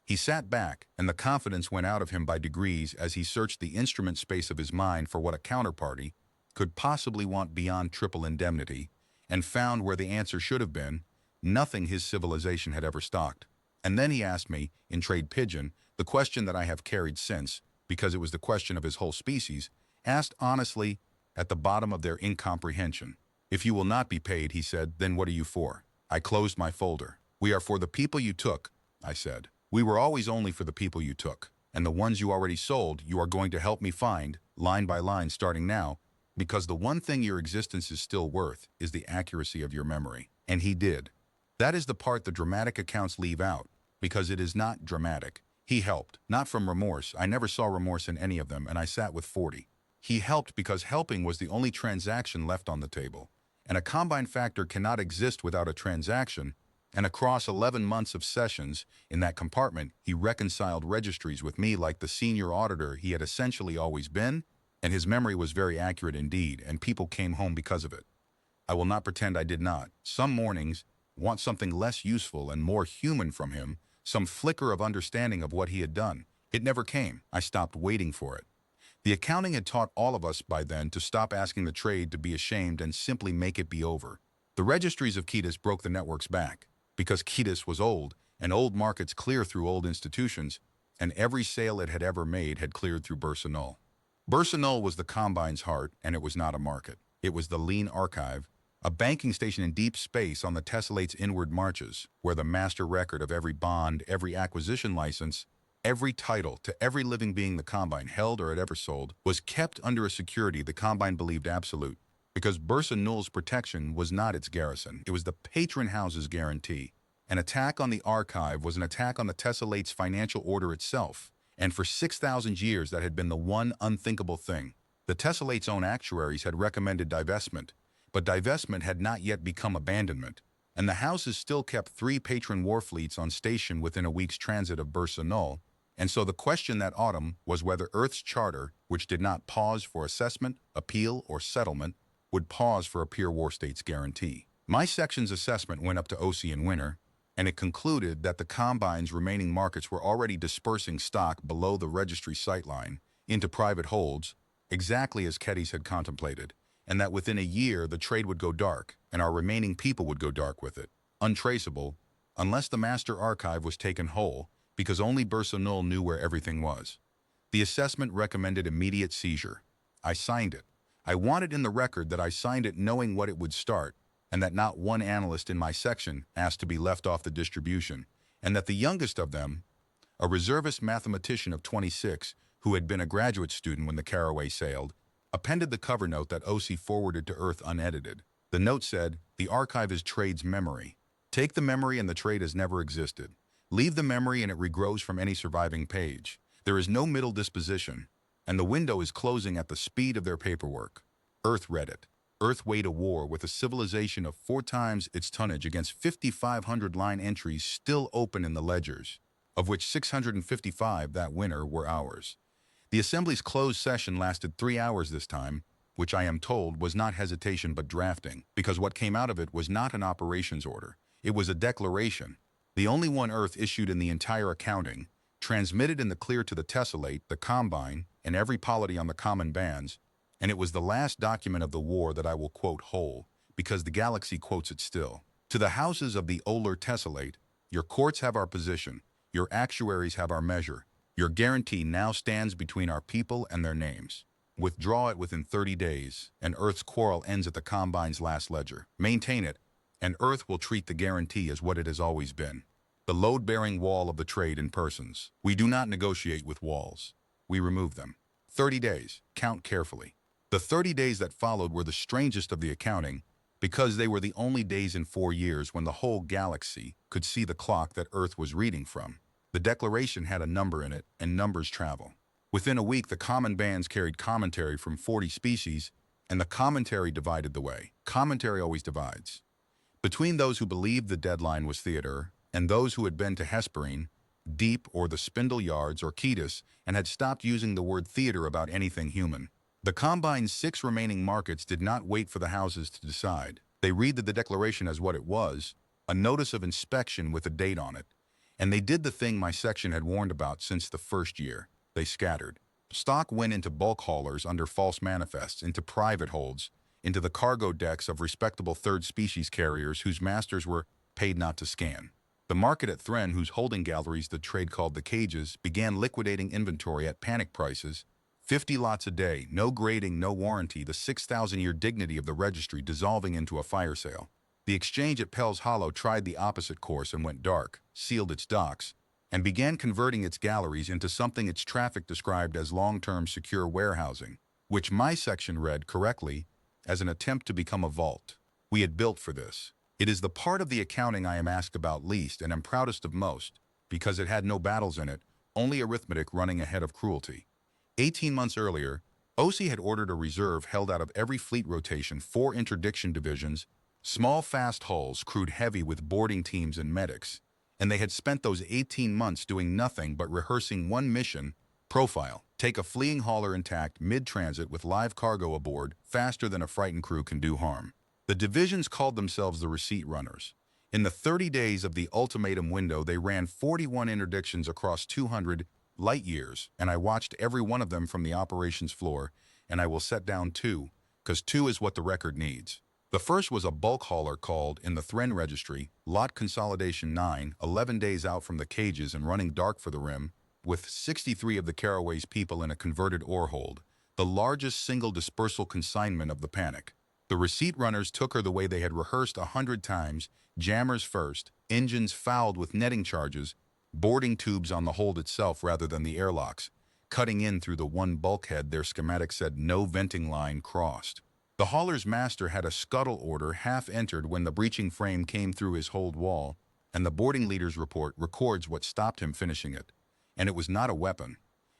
He sat back, and the confidence went out of him by degrees as he searched the instrument space of his mind for what a counterparty could possibly want beyond triple indemnity, and found where the answer should have been, nothing his civilization had ever stocked. And then he asked me, in trade pidgin, the question that I have carried since, because it was the question of his whole species, asked honestly at the bottom of their incomprehension. "If you will not be paid," he said, "then what are you for?" I closed my folder. "We are for the people you took," I said. "We were always only for the people you took. And the ones you already sold, you are going to help me find, line by line starting now, because the one thing your existence is still worth is the accuracy of your memory." And he did. That is the part the dramatic accounts leave out, because it is not dramatic. He helped, not from remorse. I never saw remorse in any of them, and I sat with 40. He helped because helping was the only transaction left on the table. And a combine factor cannot exist without a transaction, and across 11 months of sessions in that compartment, he reconciled registries with me like the senior auditor he had essentially always been, and his memory was very accurate indeed, and people came home because of it. I will not pretend I did not. Some mornings, want something less useful and more human from him, some flicker of understanding of what he had done. It never came. I stopped waiting for it. The accounting had taught all of us by then to stop asking the trade to be ashamed and simply make it be over. The registries of Ketis broke the network's back, because Ketis was old, and old markets clear through old institutions, and every sale it had ever made had cleared through Bursa Null. Bursa Null was the Combine's heart, and it was not a market. It was the lean archive, a banking station in deep space on the tessellate's inward marches, where the master record of every bond, every acquisition license, every title to every living being the Combine held or had ever sold was kept under a security the Combine believed absolute, because Bursa Null's protection was not its garrison, it was the patron house's guarantee. An attack on the archive was an attack on the tessellate's financial order itself, and for 6,000 years that had been the one unthinkable thing. The tessellate's own actuaries had recommended divestment, but divestment had not yet become abandonment, and the houses still kept 3 patron war fleets on station within a week's transit of Bursa Null, and so the question that autumn was whether Earth's charter, which did not pause for assessment, appeal, or settlement, would pause for a peer war state's guarantee. My section's assessment went up to OC in winter, and it concluded that the Combine's remaining markets were already dispersing stock below the registry sightline into private holds, exactly as Ketis had contemplated, and that within a year the trade would go dark, and our remaining people would go dark with it, untraceable, unless the master archive was taken whole, because only Bursa Null knew where everything was. The assessment recommended immediate seizure. I signed it. I wanted in the record that I signed it knowing what it would start, and that not one analyst in my section asked to be left off the distribution, and that the youngest of them, a reservist mathematician of 26 who had been a graduate student when the Caraway sailed, appended the cover note that OC forwarded to Earth unedited. The note said, "The archive is trade's memory. Take the memory and the trade has never existed. Leave the memory and it regrows from any surviving page. There is no middle disposition, and the window is closing at the speed of their paperwork." Earth read it. Earth weighed a war with a civilization of 4 times its tonnage against 5,500 line entries still open in the ledgers, of which 655 that winter were ours. The Assembly's closed session lasted 3 hours this time, which I am told was not hesitation but drafting, because what came out of it was not an operations order. It was a declaration, the only one Earth issued in the entire accounting, transmitted in the clear to the tessellate, the Combine, and every polity on the common bands, and it was the last document of the war that I will quote whole, because the galaxy quotes it still. To the houses of the Oler tessellate, your courts have our position, your actuaries have our measure, your guarantee now stands between our people and their names. Withdraw it within 30 days, and Earth's quarrel ends at the Combine's last ledger. Maintain it, and Earth will treat the guarantee as what it has always been. The load-bearing wall of the trade in persons. We do not negotiate with walls. We remove them. 30 days. Count carefully. The 30 days that followed were the strangest of the accounting, because they were the only days in 4 years when the whole galaxy could see the clock that Earth was reading from. The declaration had a number in it, and numbers travel. Within a week, the common bands carried commentary from 40 species, and the commentary divided the way. Commentary always divides. Between those who believed the deadline was theater, and those who had been to Hesperine, Deep, or the Spindle Yards, or Ketis, and had stopped using the word theater about anything human. The Combine's 6 remaining markets did not wait for the houses to decide. They read the declaration as what it was, a notice of inspection with a date on it, and they did the thing my section had warned about since the first year. They scattered. Stock went into bulk haulers under false manifests, into private holds, into the cargo decks of respectable third species carriers whose masters were paid not to scan. The market at Thren, whose holding galleries the trade called the cages, began liquidating inventory at panic prices, 50 lots a day, no grading, no warranty, the 6,000-year dignity of the registry dissolving into a fire sale. The exchange at Pell's Hollow tried the opposite course and went dark, sealed its docks, and began converting its galleries into something its traffic described as long-term secure warehousing, which my section read correctly as an attempt to become a vault. We had built for this. It is the part of the accounting I am asked about least and am proudest of most, because it had no battles in it, only arithmetic running ahead of cruelty. 18 months earlier, OC had ordered a reserve held out of every fleet rotation 4 interdiction divisions, small fast hulls crewed heavy with boarding teams and medics, and they had spent those 18 months doing nothing but rehearsing one mission, profile, take a fleeing hauler intact mid-transit with live cargo aboard faster than a frightened crew can do harm. The divisions called themselves the receipt runners. In the 30 days of the ultimatum window, they ran 41 interdictions across 200 light years, and I watched every one of them from the operations floor, and I will set down two, because two is what the record needs. The first was a bulk hauler called, in the Thread registry, Lot Consolidation 9, 11 days out from the cages and running dark for the rim, with 63 of the Caraway's people in a converted ore hold, the largest single dispersal consignment of the panic. The receipt runners took her the way they had rehearsed 100 times, jammers first, engines fouled with netting charges, boarding tubes on the hold itself rather than the airlocks, cutting in through the one bulkhead their schematic said no venting line crossed. The hauler's master had a scuttle order half entered when the breaching frame came through his hold wall, and the boarding leader's report records what stopped him finishing it. And it was not a weapon.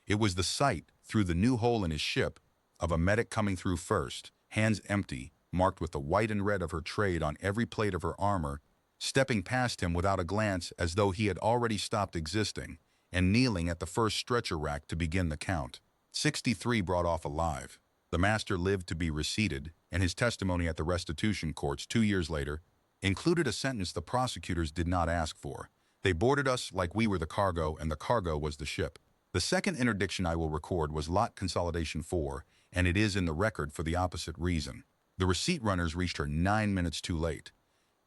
It was the sight, through the new hole in his ship, of a medic coming through first, hands empty, marked with the white and red of her trade on every plate of her armor, stepping past him without a glance as though he had already stopped existing, and kneeling at the first stretcher rack to begin the count. 63 brought off alive. The master lived to be receipted, and his testimony at the restitution courts 2 years later included a sentence the prosecutors did not ask for. They boarded us like we were the cargo, and the cargo was the ship. The second interdiction I will record was Lot Consolidation 4, and it is in the record for the opposite reason. The receipt runners reached her 9 minutes too late.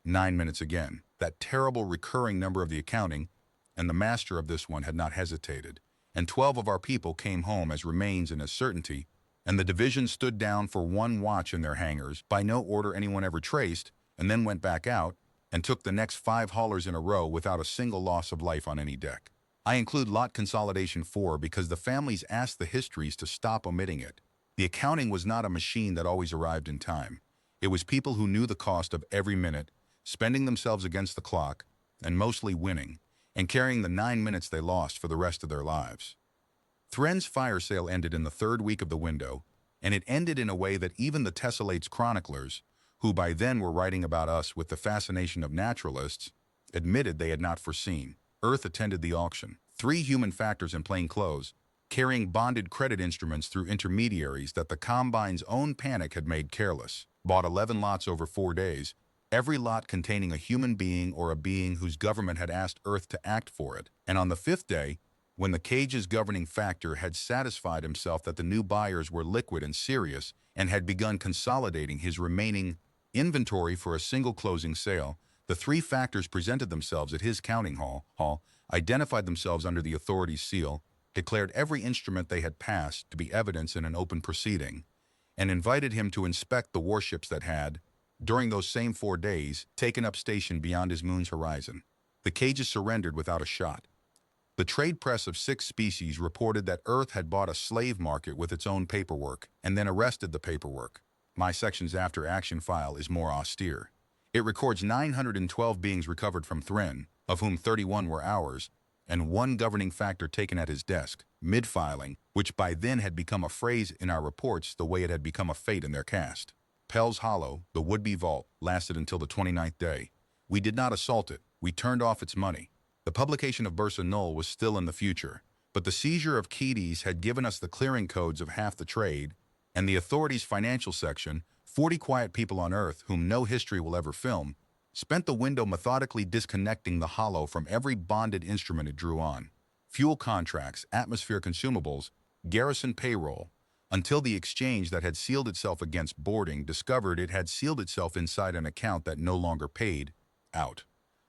9 minutes again, that terrible recurring number of the accounting, and the master of this one had not hesitated. And 12 of our people came home as remains and as certainty, and the division stood down for one watch in their hangars, by no order anyone ever traced, and then went back out, and took the next 5 haulers in a row without a single loss of life on any deck. I include Lot Consolidation 4 because the families asked the histories to stop omitting it. The accounting was not a machine that always arrived in time. It was people who knew the cost of every minute, spending themselves against the clock, and mostly winning, and carrying the 9 minutes they lost for the rest of their lives. Thren's fire sale ended in the 3rd week of the window, and it ended in a way that even the Tessellate's chroniclers, who by then were writing about us with the fascination of naturalists, admitted they had not foreseen. Earth attended the auction. 3 human factors in plain clothes, carrying bonded credit instruments through intermediaries that the Combine's own panic had made careless, bought 11 lots over 4 days, every lot containing a human being or a being whose government had asked Earth to act for it. And on the 5th day, when the cage's governing factor had satisfied himself that the new buyers were liquid and serious and had begun consolidating his remaining inventory for a single closing sale, the 3 factors presented themselves at his counting hall, identified themselves under the authority's seal, declared every instrument they had passed to be evidence in an open proceeding, and invited him to inspect the warships that had, during those same 4 days, taken up station beyond his moon's horizon. The cages surrendered without a shot. The trade press of 6 species reported that Earth had bought a slave market with its own paperwork and then arrested the paperwork. My section's after-action file is more austere. It records 912 beings recovered from Thren, of whom 31 were ours, and 1 governing factor taken at his desk, mid-filing, which by then had become a phrase in our reports the way it had become a fate in their cast. Pell's Hollow, the would-be vault, lasted until the 29th day. We did not assault it. We turned off its money. The publication of Bursa Null was still in the future, but the seizure of Kedes had given us the clearing codes of half the trade, and the authorities' financial section, 40 quiet people on Earth whom no history will ever film, spent the window methodically disconnecting the hollow from every bonded instrument it drew on. Fuel contracts, atmosphere consumables, garrison payroll, until the exchange that had sealed itself against boarding discovered it had sealed itself inside an account that no longer paid out.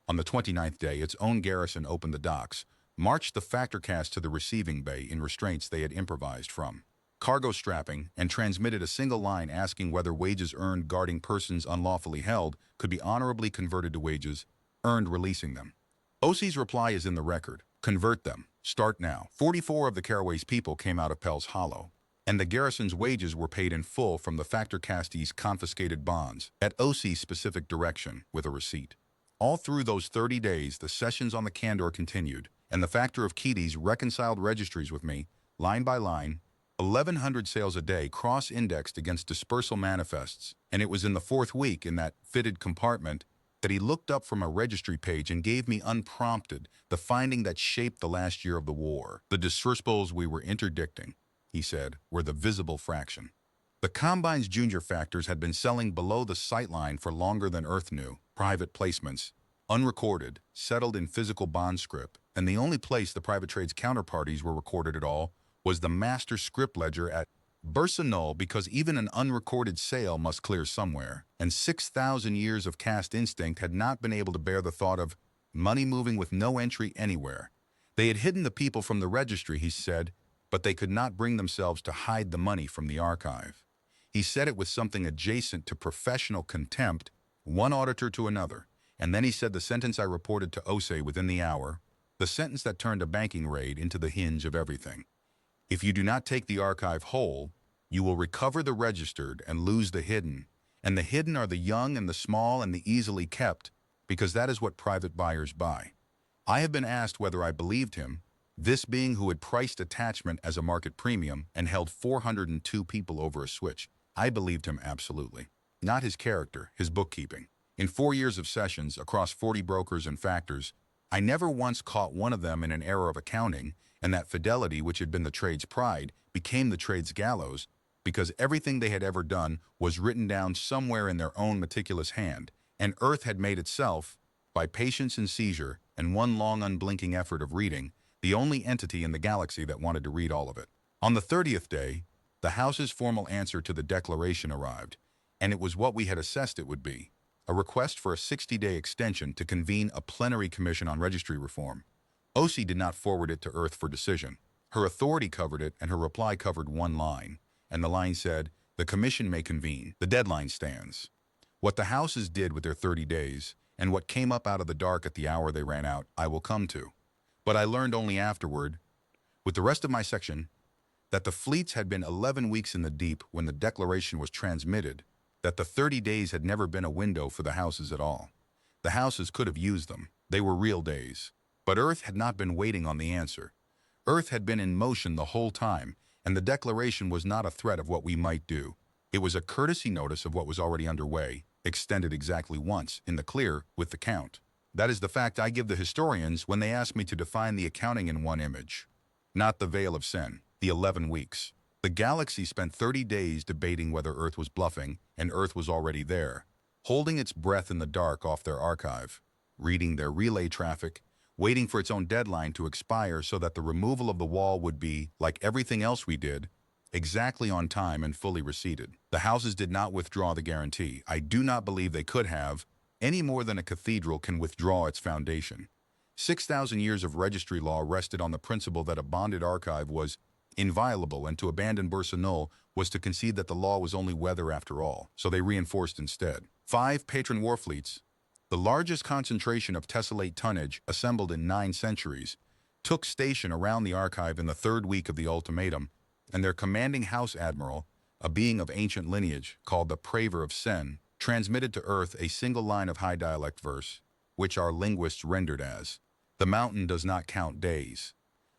On the 29th day, its own garrison opened the docks, marched the factor cast to the receiving bay in restraints they had improvised from cargo strapping, and transmitted a single line asking whether wages earned guarding persons unlawfully held could be honorably converted to wages earned releasing them. OC's reply is in the record. Convert them. Start now. 44 of the Caraway's people came out of Pell's Hollow, and the garrison's wages were paid in full from the factor castee's confiscated bonds, at OC's specific direction, with a receipt. All through those 30 days, the sessions on the Candor continued, and the factor of Kedes reconciled registries with me, line by line, 1,100 sales a day cross-indexed against dispersal manifests, and it was in the 4th week in that fitted compartment that he looked up from a registry page and gave me unprompted the finding that shaped the last year of the war. The dispersables we were interdicting, he said, were the visible fraction. The Combine's junior factors had been selling below the sightline for longer than Earth knew, private placements, unrecorded, settled in physical bond script, And the only place the private trade's counterparties were recorded at all was the master script ledger at Bursanol, because even an unrecorded sale must clear somewhere, and 6,000 years of caste instinct had not been able to bear the thought of money moving with no entry anywhere. They had hidden the people from the registry, he said, but they could not bring themselves to hide the money from the archive. He said it with something adjacent to professional contempt, one auditor to another, and then he said the sentence I reported to Ose within the hour, the sentence that turned a banking raid into the hinge of everything. If you do not take the archive whole, you will recover the registered and lose the hidden. And the hidden are the young and the small and the easily kept, because that is what private buyers buy. I have been asked whether I believed him, this being who had priced attachment as a market premium and held 402 people over a switch. I believed him absolutely. Not his character, his bookkeeping. In 4 years of sessions across 40 brokers and factors, I never once caught one of them in an error of accounting, and that fidelity, which had been the trade's pride, became the trade's gallows, because everything they had ever done was written down somewhere in their own meticulous hand, and Earth had made itself, by patience and seizure and one long unblinking effort of reading, the only entity in the galaxy that wanted to read all of it. On the 30th day, the House's formal answer to the declaration arrived, and it was what we had assessed it would be, a request for a 60-day extension to convene a plenary commission on registry reform. Osi did not forward it to Earth for decision. Her authority covered it, and her reply covered one line, and the line said, "The commission may convene. The deadline stands." What the Houses did with their 30 days, and what came up out of the dark at the hour they ran out, I will come to. But I learned only afterward, with the rest of my section, that the fleets had been 11 weeks in the deep when the declaration was transmitted, that the 30 days had never been a window for the Houses at all. The Houses could have used them. They were real days. But Earth had not been waiting on the answer. Earth had been in motion the whole time, and the declaration was not a threat of what we might do. It was a courtesy notice of what was already underway, extended exactly once, in the clear, with the count. That is the fact I give the historians when they ask me to define the accounting in one image. Not the veil of sin, the 11 weeks. The galaxy spent 30 days debating whether Earth was bluffing, and Earth was already there, holding its breath in the dark off their archive, reading their relay traffic, waiting for its own deadline to expire so that the removal of the wall would be, like everything else we did, exactly on time and fully receipted. The Houses did not withdraw the guarantee. I do not believe they could have, any more than a cathedral can withdraw its foundation. 6,000 years of registry law rested on the principle that a bonded archive was inviolable, and to abandon Bursanol was to concede that the law was only weather after all, so they reinforced instead. 5 patron war fleets, the largest concentration of tessellate tonnage assembled in 9 centuries, took station around the archive in the 3rd week of the ultimatum, and their commanding house admiral, a being of ancient lineage called the Praver of Sen, transmitted to Earth a single line of high dialect verse, which our linguists rendered as, "The mountain does not count days."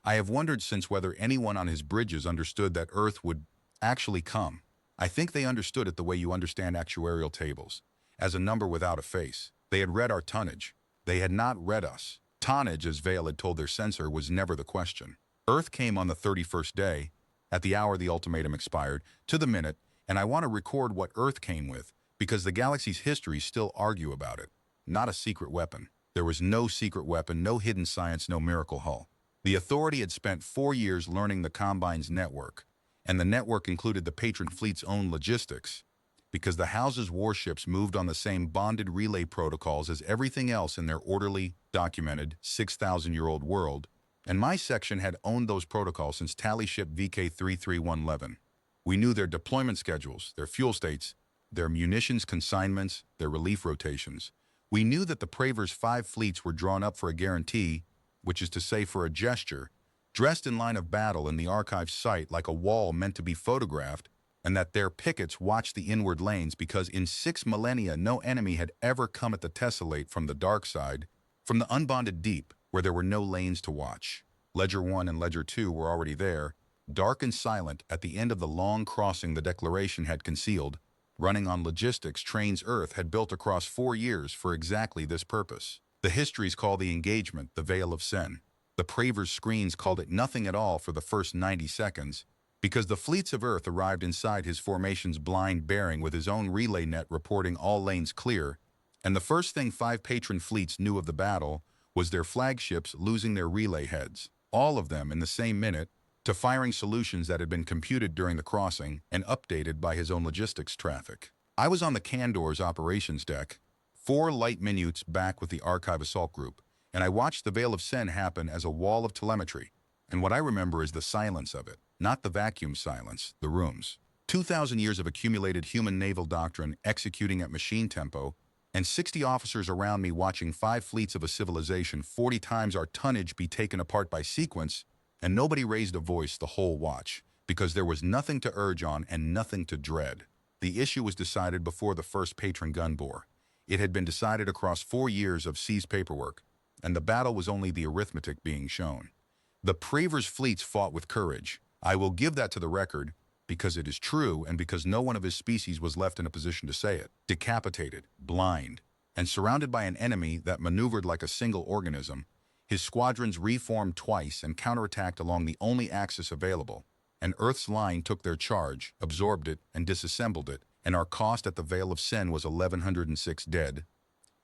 I have wondered since whether anyone on his bridges understood that Earth would actually come. I think they understood it the way you understand actuarial tables, as a number without a face. They had read our tonnage. They had not read us. Tonnage, as Vale had told their censor, was never the question. Earth came on the 31st day, at the hour the ultimatum expired, to the minute, and I want to record what Earth came with, because the galaxy's histories still argue about it. Not a secret weapon. There was no secret weapon, no hidden science, no miracle hull. The authority had spent 4 years learning the Combine's network, and the network included the patron fleet's own logistics, because the House's warships moved on the same bonded relay protocols as everything else in their orderly, documented, 6,000-year-old world, and my section had owned those protocols since tally ship VK33111. We knew their deployment schedules, their fuel states, their munitions consignments, their relief rotations. We knew that the Praver's 5 fleets were drawn up for a guarantee, which is to say for a gesture, dressed in line of battle in the archive site like a wall meant to be photographed, and that their pickets watched the inward lanes because in 6 millennia no enemy had ever come at the tessellate from the dark side, from the unbonded deep, where there were no lanes to watch. Ledger 1 and Ledger 2 were already there, dark and silent at the end of the long crossing the declaration had concealed, running on logistics trains Earth had built across 4 years for exactly this purpose. The histories call the engagement the Veil of Sen. The Praver's screens called it nothing at all for the first 90 seconds, because the fleets of Earth arrived inside his formation's blind bearing with his own relay net reporting all lanes clear, and the first thing 5 patron fleets knew of the battle was their flagships losing their relay heads, all of them in the same minute, to firing solutions that had been computed during the crossing and updated by his own logistics traffic. I was on the Candor's operations deck, 4 light minutes back with the Archive Assault Group, and I watched the Veil of Sen happen as a wall of telemetry. And what I remember is the silence of it, not the vacuum silence, the rooms. 2,000 years of accumulated human naval doctrine executing at machine tempo, and 60 officers around me watching 5 fleets of a civilization 40 times our tonnage be taken apart by sequence, and nobody raised a voice the whole watch, because there was nothing to urge on and nothing to dread. The issue was decided before the first patron gun bore. It had been decided across 4 years of seized paperwork, and the battle was only the arithmetic being shown. The Praver's fleets fought with courage. I will give that to the record, because it is true and because no one of his species was left in a position to say it. Decapitated, blind, and surrounded by an enemy that maneuvered like a single organism, his squadrons reformed twice and counterattacked along the only axis available, and Earth's line took their charge, absorbed it, and disassembled it, and our cost at the Veil of Sen was 1,106 dead,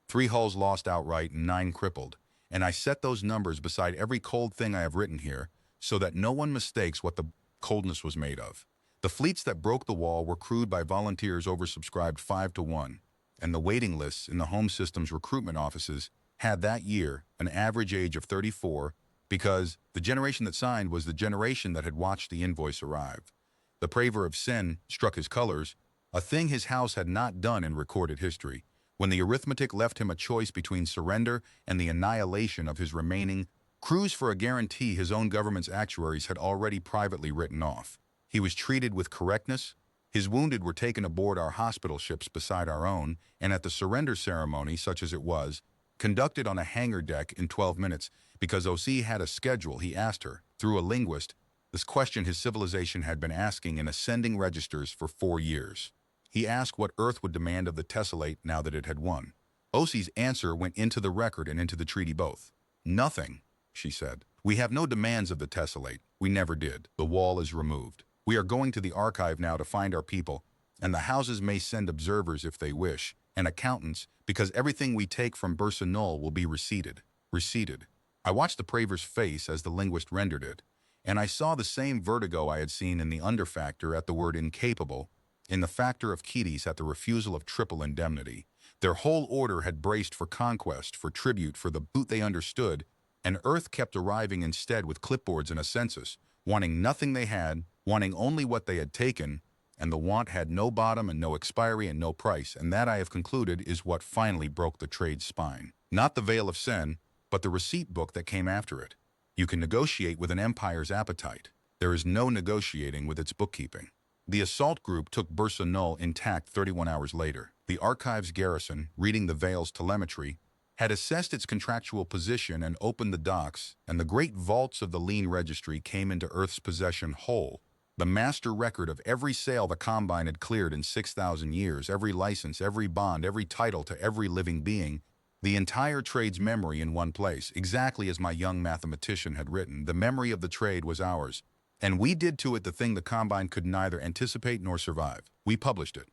3 hulls lost outright and 9 crippled, and I set those numbers beside every cold thing I have written here so that no one mistakes what the coldness was made of. The fleets that broke the wall were crewed by volunteers oversubscribed 5-to-1, and the waiting lists in the Home Systems recruitment offices had that year an average age of 34 because the generation that signed was the generation that had watched the invoice arrive. The Praver of Sen struck his colors, a thing his house had not done in recorded history, when the arithmetic left him a choice between surrender and the annihilation of his remaining crews for a guarantee his own government's actuaries had already privately written off. He was treated with correctness. His wounded were taken aboard our hospital ships beside our own, and at the surrender ceremony, such as it was, conducted on a hangar deck in 12 minutes, because OC had a schedule, he asked her, through a linguist, this question his civilization had been asking in ascending registers for 4 years. He asked what Earth would demand of the Tessellate now that it had won. OC's answer went into the record and into the treaty both. Nothing, she said. We have no demands of the Tessellate. We never did. The wall is removed. We are going to the archive now to find our people, and the houses may send observers if they wish, and accountants, because everything we take from Bursa Null will be receipted. Receipted. I watched the Praver's face as the linguist rendered it, and I saw the same vertigo I had seen in the underfactor at the word incapable, in the factor of Ketes at the refusal of triple indemnity. Their whole order had braced for conquest, for tribute, for the boot they understood, and Earth kept arriving instead with clipboards and a census, wanting nothing they had, wanting only what they had taken, and the want had no bottom and no expiry and no price, and that I have concluded is what finally broke the trade's spine. Not the Veil of Sen, but the receipt book that came after it. You can negotiate with an empire's appetite. There is no negotiating with its bookkeeping. The assault group took Bursa Null intact 31 hours later. The archive's garrison, reading the Veil's telemetry, had assessed its contractual position and opened the docks, and the great vaults of the lien registry came into Earth's possession whole. The master record of every sale the Combine had cleared in 6,000 years, every license, every bond, every title to every living being, the entire trade's memory in one place, exactly as my young mathematician had written. The memory of the trade was ours, and we did to it the thing the Combine could neither anticipate nor survive. We published it.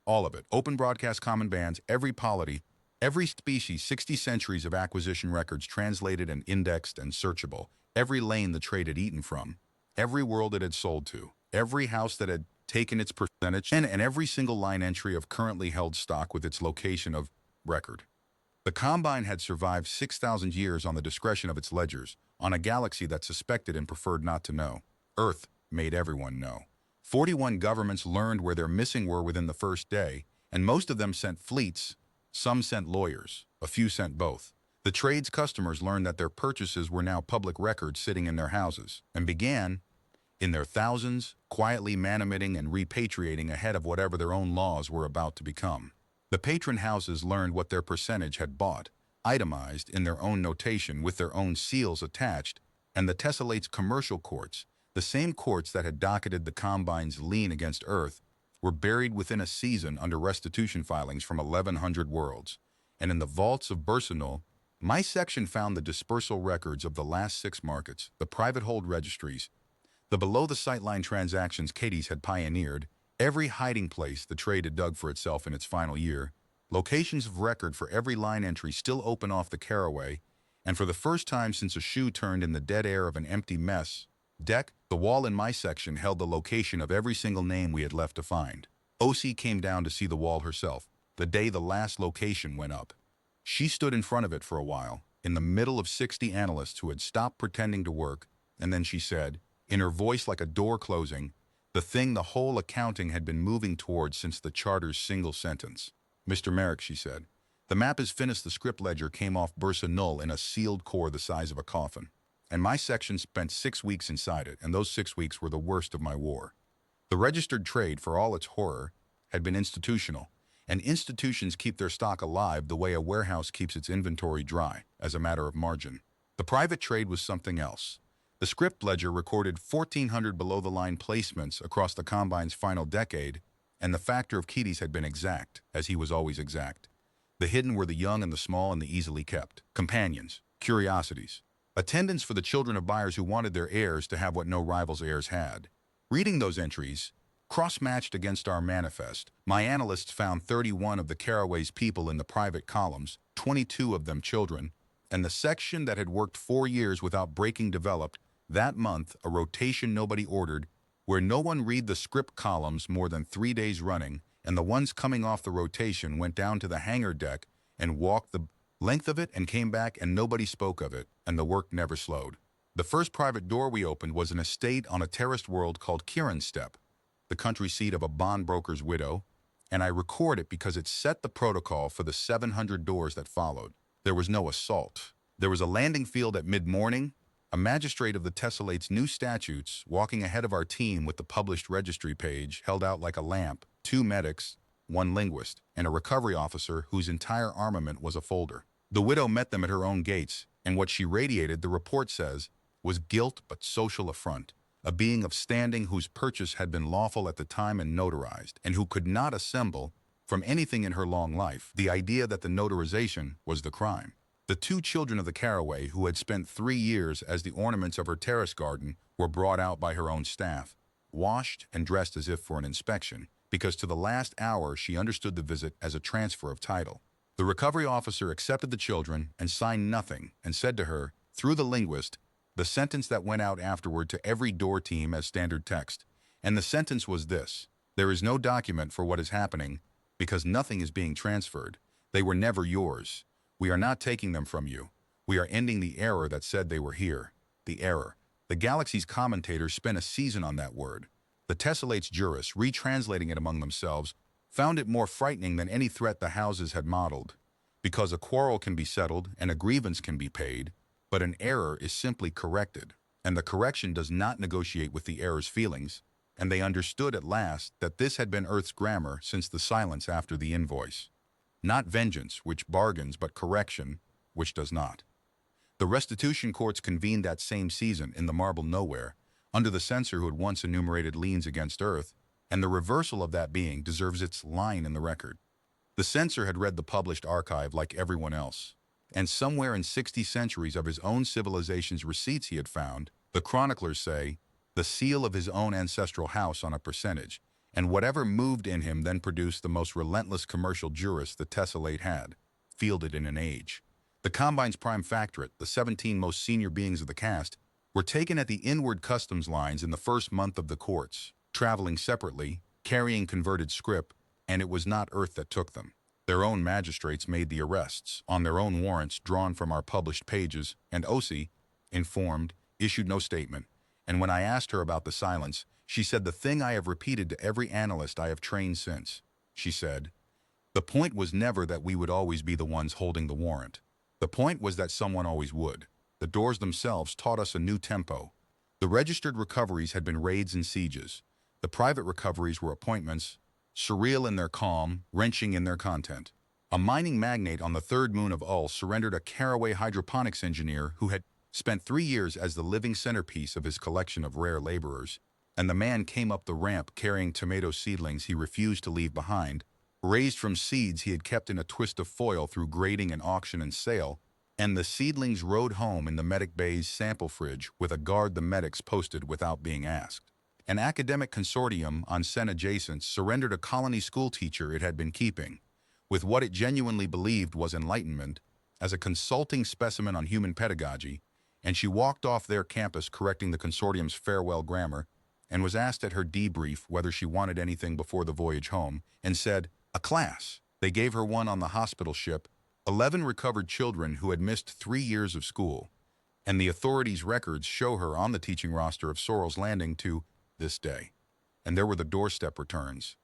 All of it. Open broadcast common bands, every polity, every species, 60 centuries of acquisition records translated and indexed and searchable, every lane the trade had eaten from, every world it had sold to, every house that had taken its percentage, and every single line entry of currently held stock with its location of record. The Combine had survived 6,000 years on the discretion of its ledgers, on a galaxy that suspected and preferred not to know. Earth made everyone know. 41 governments learned where their missing were within the first day, and most of them sent fleets. Some sent lawyers, a few sent both. The trade's customers learned that their purchases were now public records sitting in their houses, and began, in their thousands, quietly manumitting and repatriating ahead of whatever their own laws were about to become. The patron houses learned what their percentage had bought, itemized in their own notation with their own seals attached, and the Tessellate's commercial courts, the same courts that had docketed the Combine's lien against Earth, were buried within a season under restitution filings from 1,100 worlds. And in the vaults of Bursa Null, my section found the dispersal records of the last 6 markets, the private hold registries, the below-the-sightline transactions Ketes had pioneered, every hiding place the trade had dug for itself in its final year, locations of record for every line entry still open off the caraway, And for the first time since a shoe turned in the dead air of an empty mess deck, the wall in my section held the location of every single name we had left to find. OC came down to see the wall herself, the day the last location went up. She stood in front of it for a while, in the middle of 60 analysts who had stopped pretending to work, and then she said, in her voice like a door closing, the thing the whole accounting had been moving towards since the charter's single sentence. Mr. Merrick, she said, the map is finished. The script ledger came off bursa null in a sealed core the size of a coffin. And my section spent 6 weeks inside it, and those 6 weeks were the worst of my war. The registered trade, for all its horror, had been institutional, and institutions keep their stock alive the way a warehouse keeps its inventory dry, as a matter of margin. The private trade was something else. The script ledger recorded 1,400 below-the-line placements across the Combine's final decade, and the factor of Keating's had been exact, as he was always exact. The hidden were the young and the small and the easily kept. Companions, curiosities. Attendance for the children of buyers who wanted their heirs to have what no rival's heirs had. Reading those entries, cross-matched against our manifest, my analysts found 31 of the Caraway's people in the private columns, 22 of them children, and the section that had worked 4 years without breaking developed, that month, a rotation nobody ordered, where no one read the script columns more than 3 days running, and the ones coming off the rotation went down to the hangar deck and walked the length of it and came back and nobody spoke of it, and the work never slowed. The first private door we opened was an estate on a terraced world called Kieranstep, the country seat of a bond broker's widow, and I record it because it set the protocol for the 700 doors that followed. There was no assault. There was a landing field at mid-morning, a magistrate of the Tessellate's new statutes walking ahead of our team with the published registry page held out like a lamp, 2 medics, 1 linguist, and a recovery officer whose entire armament was a folder. The widow met them at her own gates, and what she radiated, the report says, was guilt but social affront, a being of standing whose purchase had been lawful at the time and notarized, and who could not assemble, from anything in her long life, the idea that the notarization was the crime. The 2 children of the Caraway, who had spent 3 years as the ornaments of her terrace garden, were brought out by her own staff, washed and dressed as if for an inspection, because to the last hour she understood the visit as a transfer of title. The recovery officer accepted the children and signed nothing and said to her, through the linguist, the sentence that went out afterward to every door team as standard text. And the sentence was this: there is no document for what is happening because nothing is being transferred. They were never yours. We are not taking them from you. We are ending the error that said they were here. The error. The Galaxy's commentators spent a season on that word. The Tessellate's jurists, retranslating it among themselves, found it more frightening than any threat the houses had modeled. Because a quarrel can be settled and a grievance can be paid, but an error is simply corrected, and the correction does not negotiate with the error's feelings, and they understood at last that this had been Earth's grammar since the silence after the invoice. Not vengeance, which bargains, but correction, which does not. The restitution courts convened that same season in the marble nowhere, under the censor who had once enumerated liens against Earth, and the reversal of that being deserves its line in the record. The censor had read the published archive like everyone else, and somewhere in 60 centuries of his own civilization's receipts he had found, the chroniclers say, the seal of his own ancestral house on a percentage, and whatever moved in him then produced the most relentless commercial jurist the Tessellate had, fielded in an age. The Combine's prime factorate, the 17 most senior beings of the cast, were taken at the inward customs lines in the first month of the courts, traveling separately, carrying converted script, and it was not Earth that took them. Their own magistrates made the arrests, on their own warrants drawn from our published pages, and OC, informed, issued no statement, and when I asked her about the silence, she said the thing I have repeated to every analyst I have trained since. She said, the point was never that we would always be the ones holding the warrant. The point was that someone always would. The doors themselves taught us a new tempo. The registered recoveries had been raids and sieges. The private recoveries were appointments, surreal in their calm, wrenching in their content. A mining magnate on the third moon of Ul surrendered a Caraway hydroponics engineer who had spent 3 years as the living centerpiece of his collection of rare laborers, and the man came up the ramp carrying tomato seedlings he refused to leave behind, raised from seeds he had kept in a twist of foil through grading and auction and sale, and the seedlings rode home in the medic bay's sample fridge with a guard the medics posted without being asked. An academic consortium on Sen adjacent surrendered a colony school teacher it had been keeping, with what it genuinely believed was enlightenment, as a consulting specimen on human pedagogy, and she walked off their campus correcting the consortium's farewell grammar and was asked at her debrief whether she wanted anything before the voyage home and said, "A class." They gave her one on the hospital ship, 11 recovered children who had missed 3 years of school, and the authorities' records show her on the teaching roster of Sorrel's Landing to this day. And there were the doorstep returns.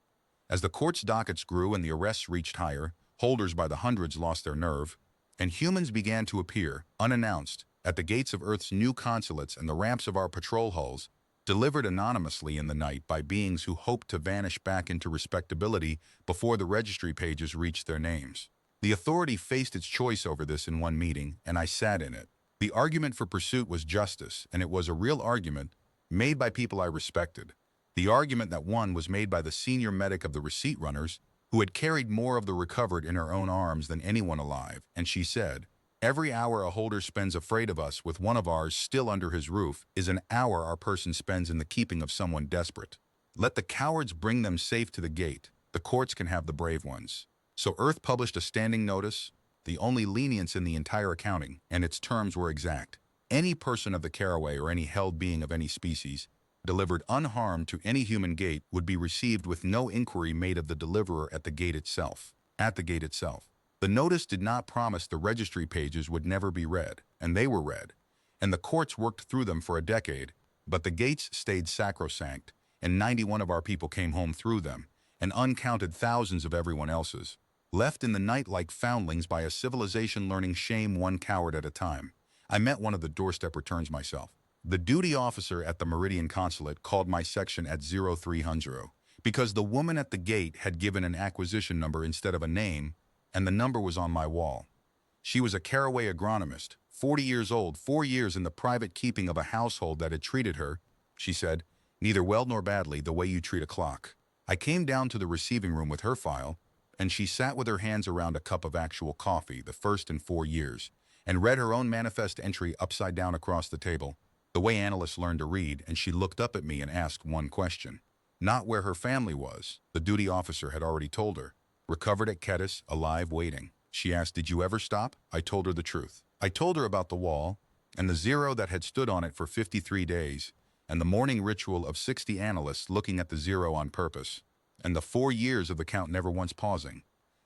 As the court's dockets grew and the arrests reached higher, holders by the hundreds lost their nerve, and humans began to appear, unannounced, at the gates of Earth's new consulates and the ramps of our patrol hulls, delivered anonymously in the night by beings who hoped to vanish back into respectability before the registry pages reached their names. The authority faced its choice over this in one meeting, and I sat in it. The argument for pursuit was justice, and it was a real argument made by people I respected. The argument that won was made by the senior medic of the receipt runners, who had carried more of the recovered in her own arms than anyone alive, and she said, "Every hour a holder spends afraid of us with one of ours still under his roof is an hour our person spends in the keeping of someone desperate. Let the cowards bring them safe to the gate. The courts can have the brave ones." So Earth published a standing notice, the only lenience in the entire accounting, and its terms were exact. Any person of the caraway or any held being of any species, delivered unharmed to any human gate, would be received with no inquiry made of the deliverer at the gate itself. The notice did not promise the registry pages would never be read, and they were read, and the courts worked through them for a decade, but the gates stayed sacrosanct, and 91 of our people came home through them, and uncounted thousands of everyone else's, left in the night like foundlings by a civilization learning shame one coward at a time. I met one of the doorstep returns myself. The duty officer at the Meridian Consulate called my section at 0300 because the woman at the gate had given an acquisition number instead of a name, and the number was on my wall. She was a caraway agronomist, 40 years old, 4 years in the private keeping of a household that had treated her, she said, neither well nor badly, the way you treat a clock. I came down to the receiving room with her file, and she sat with her hands around a cup of actual coffee, the first in 4 years, and read her own manifest entry upside down across the table, the way analysts learn to read, and she looked up at me and asked one question. Not where her family was, the duty officer had already told her. Recovered at Kedis, alive, waiting. She asked, "Did you ever stop?" I told her the truth. I told her about the wall, and the zero that had stood on it for 53 days, and the morning ritual of 60 analysts looking at the zero on purpose, and the 4 years of the count never once pausing.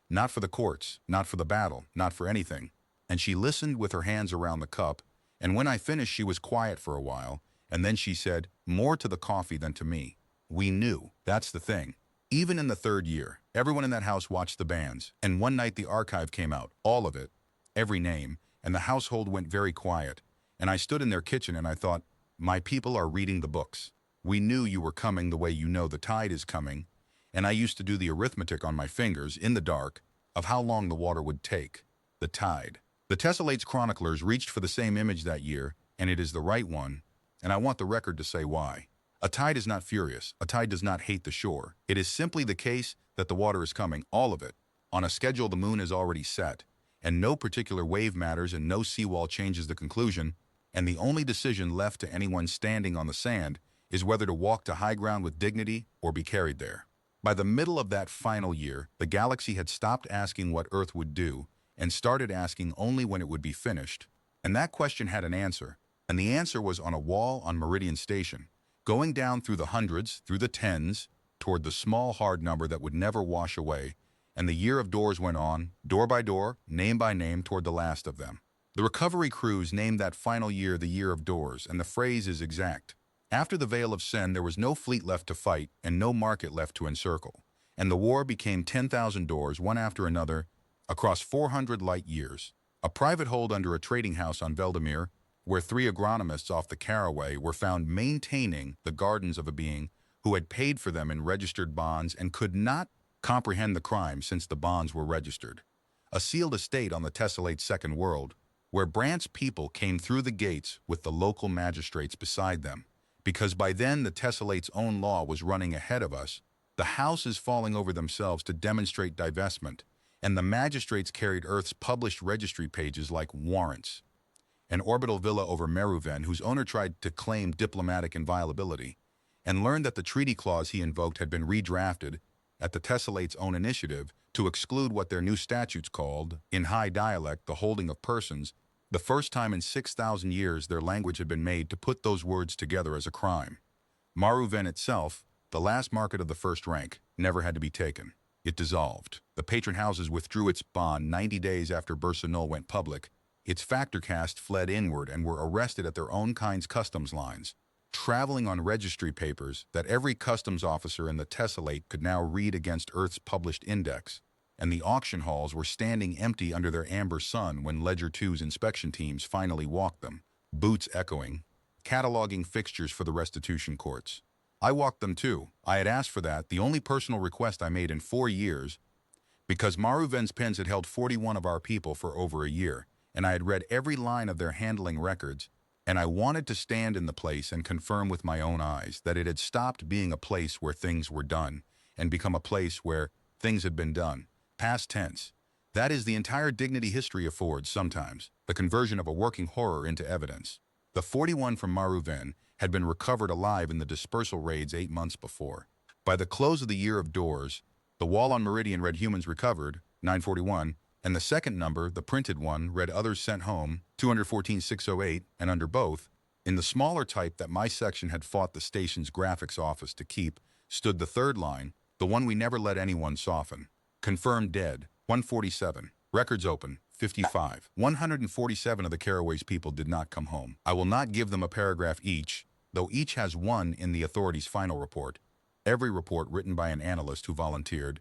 Not for the courts, not for the battle, not for anything. And she listened with her hands around the cup, and when I finished she was quiet for a while, and then she said, "More to the coffee than to me." We knew. That's the thing. Even in the 3rd year, everyone in that house watched the bands, and one night the archive came out, all of it, every name, and the household went very quiet, and I stood in their kitchen and I thought, my people are reading the books. We knew you were coming the way you know the tide is coming, and I used to do the arithmetic on my fingers, in the dark, of how long the water would take. The tide. The Tessellate's chroniclers reached for the same image that year, and it is the right one, and I want the record to say why. A tide is not furious. A tide does not hate the shore. It is simply the case that the water is coming, all of it. On a schedule the moon is already set, and no particular wave matters and no seawall changes the conclusion, and the only decision left to anyone standing on the sand is whether to walk to high ground with dignity or be carried there. By the middle of that final year, the galaxy had stopped asking what Earth would do and started asking only when it would be finished, and that question had an answer, and the answer was on a wall on Meridian Station, going down through the hundreds, through the tens, toward the small hard number that would never wash away, and the year of doors went on, door by door, name by name, toward the last of them. The recovery crews named that final year the year of doors, and the phrase is exact. After the Veil of Sen, there was no fleet left to fight and no market left to encircle, and the war became 10,000 doors, one after another, across 400 light years. A private hold under a trading house on Veldemir, where 3 agronomists off the caraway were found maintaining the gardens of a being who had paid for them in registered bonds and could not comprehend the crime since the bonds were registered. A sealed estate on the Tessellate's second world, where Brant's people came through the gates with the local magistrates beside them, because by then the Tessellate's own law was running ahead of us, the houses falling over themselves to demonstrate divestment, and the magistrates carried Earth's published registry pages like warrants. An orbital villa over Meruven, whose owner tried to claim diplomatic inviolability, and learned that the treaty clause he invoked had been redrafted at the Tessellate's own initiative, to exclude what their new statutes called, in high dialect, the holding of persons, the first time in 6,000 years their language had been made to put those words together as a crime. Maruven itself, the last market of the first rank, never had to be taken. It dissolved. The patron houses withdrew its bond 90 days after Bursa went public. Its factor caste fled inward and were arrested at their own kind's customs lines, traveling on registry papers that every customs officer in the Tessellate could now read against Earth's published index, and the auction halls were standing empty under their amber sun when Ledger 2's inspection teams finally walked them, boots echoing, cataloging fixtures for the restitution courts. I walked them too. I had asked for that, the only personal request I made in 4 years, because Maruven's pens had held 41 of our people for over a year, and I had read every line of their handling records, and I wanted to stand in the place and confirm with my own eyes that it had stopped being a place where things were done and become a place where things had been done. Past tense. That is the entire dignity history affords sometimes, the conversion of a working horror into evidence. The 41 from Maruven had been recovered alive in the dispersal raids 8 months before. By the close of the year of doors, the wall on Meridian read humans recovered, 941, and the second number, the printed one, read others sent home, 214,608, and under both, in the smaller type that my section had fought the station's graphics office to keep, stood the third line, the one we never let anyone soften. Confirmed dead, 147. Records open, 55. 147 of the Caraway's people did not come home. I will not give them a paragraph each, though each has one in the authorities' final report. Every report written by an analyst who volunteered.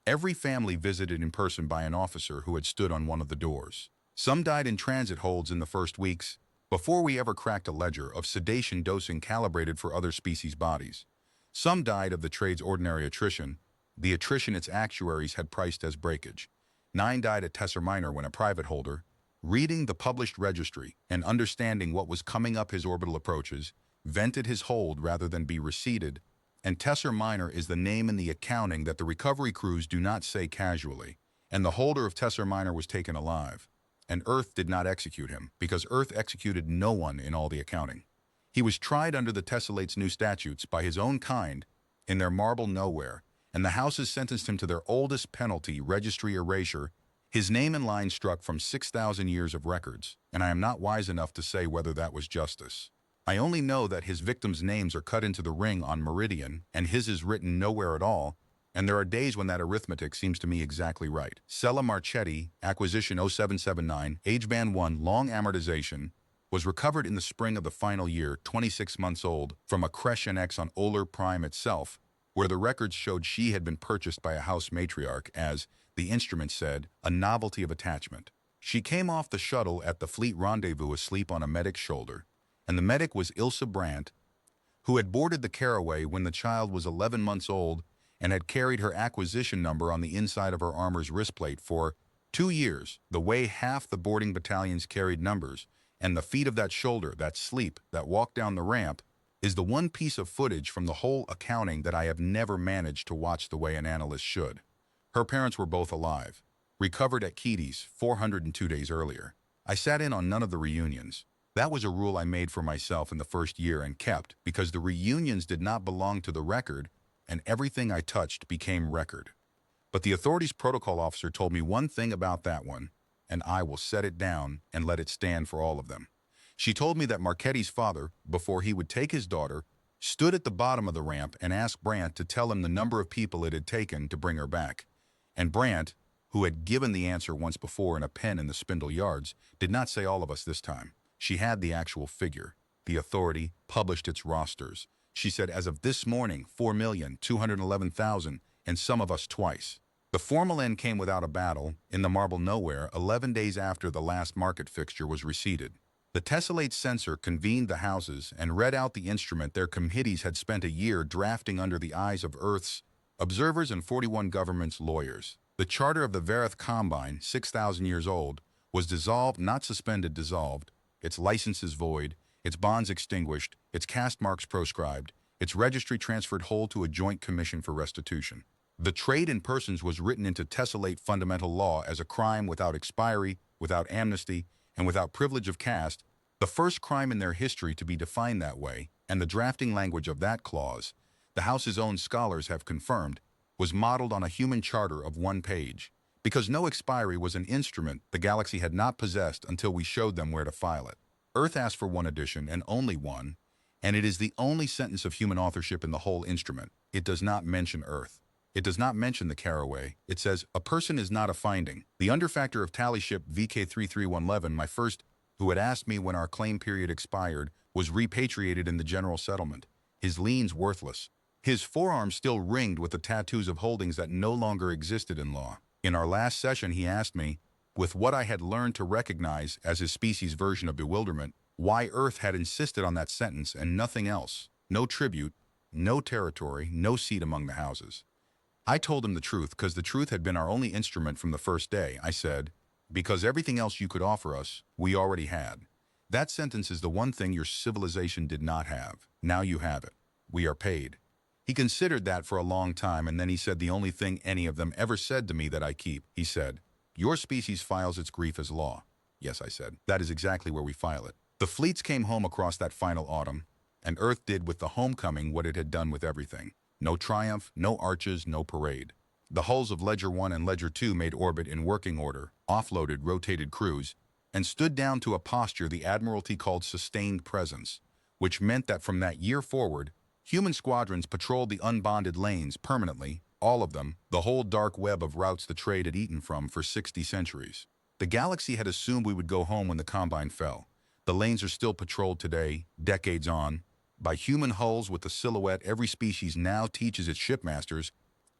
Every family visited in person by an officer who had stood on one of the doors. Some died in transit holds in the first weeks, before we ever cracked a ledger of sedation dosing calibrated for other species' bodies. Some died of the trade's ordinary attrition, the attrition its actuaries had priced as breakage. 9 died at Tesser Minor when a private holder, reading the published registry and understanding what was coming up his orbital approaches, vented his hold rather than be receded, and Tesser Minor is the name in the accounting that the recovery crews do not say casually, and the holder of Tesser Minor was taken alive. And Earth did not execute him, because Earth executed no one in all the accounting. He was tried under the Tessellate's new statutes by his own kind in their marble nowhere, and the houses sentenced him to their oldest penalty, registry erasure, his name and line struck from 6,000 years of records, and I am not wise enough to say whether that was justice. I only know that his victims' names are cut into the ring on Meridian, and his is written nowhere at all, and there are days when that arithmetic seems to me exactly right. Sella Marchetti, acquisition 0779, age band 1, long amortization, was recovered in the spring of the final year, 26 months old, from a Creche NX on Oler Prime itself, where the records showed she had been purchased by a house matriarch as, the instrument said, a novelty of attachment. She came off the shuttle at the fleet rendezvous asleep on a medic's shoulder, and the medic was Ilse Brandt, who had boarded the Caraway when the child was 11 months old and had carried her acquisition number on the inside of her armor's wristplate for 2 years, the way half the boarding battalions carried numbers, and the feet of that shoulder, that sleep, that walk down the ramp, is the one piece of footage from the whole accounting that I have never managed to watch the way an analyst should. Her parents were both alive, recovered at Keady's 402 days earlier. I sat in on none of the reunions. That was a rule I made for myself in the first year and kept, because the reunions did not belong to the record, and everything I touched became record. But the authorities' protocol officer told me one thing about that one, and I will set it down and let it stand for all of them. She told me that Marchetti's father, before he would take his daughter, stood at the bottom of the ramp and asked Brandt to tell him the number of people it had taken to bring her back. And Brandt, who had given the answer once before in a pen in the Spindle Yards, did not say all of us this time. She had the actual figure. The authority published its rosters. She said, as of this morning, 4,211,000, and some of us twice. The formal end came without a battle, in the marble nowhere, 11 days after the last market fixture was receded. The Tessellate censor convened the houses and read out the instrument their committees had spent a year drafting under the eyes of Earth's observers and 41 governments' lawyers. The charter of the Vareth Combine, 6,000 years old, was dissolved, not suspended, dissolved, its licenses void, its bonds extinguished, its caste marks proscribed, its registry transferred whole to a joint commission for restitution. The trade in persons was written into Tessellate fundamental law as a crime without expiry, without amnesty, and without privilege of caste, the first crime in their history to be defined that way, and the drafting language of that clause, the House's own scholars have confirmed, was modeled on a human charter of 1 page. Because no expiry was an instrument the galaxy had not possessed until we showed them where to file it. Earth asked for one edition and only one, and it is the only sentence of human authorship in the whole instrument. It does not mention Earth. It does not mention the caraway. It says, a person is not a finding. The underfactor of tally ship VK33111, my first, who had asked me when our claim period expired, was repatriated in the general settlement. His liens worthless. His forearm still ringed with the tattoos of holdings that no longer existed in law. In our last session, he asked me, with what I had learned to recognize as his species' version of bewilderment, why Earth had insisted on that sentence and nothing else. No tribute, no territory, no seat among the houses. I told him the truth because the truth had been our only instrument from the first day. I said, because everything else you could offer us, we already had. That sentence is the one thing your civilization did not have. Now you have it. We are paid. He considered that for a long time, and then he said the only thing any of them ever said to me that I keep. He said, your species files its grief as law. Yes, I said, that is exactly where we file it. The fleets came home across that final autumn, and Earth did with the homecoming what it had done with everything. No triumph, no arches, no parade. The hulls of Ledger 1 and Ledger 2 made orbit in working order, offloaded rotated crews, and stood down to a posture the Admiralty called sustained presence, which meant that from that year forward, human squadrons patrolled the unbonded lanes permanently, all of them, the whole dark web of routes the trade had eaten from for 60 centuries. The galaxy had assumed we would go home when the Combine fell. The lanes are still patrolled today, decades on, by human hulls with the silhouette every species now teaches its shipmasters,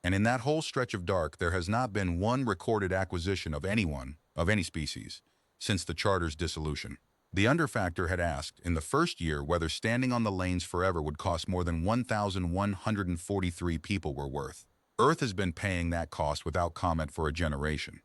and in that whole stretch of dark there has not been one recorded acquisition of anyone, of any species, since the Charter's dissolution. The underfactor had asked, in the first year, whether standing on the lanes forever would cost more than 1,143 people were worth. Earth has been paying that cost without comment for a generation.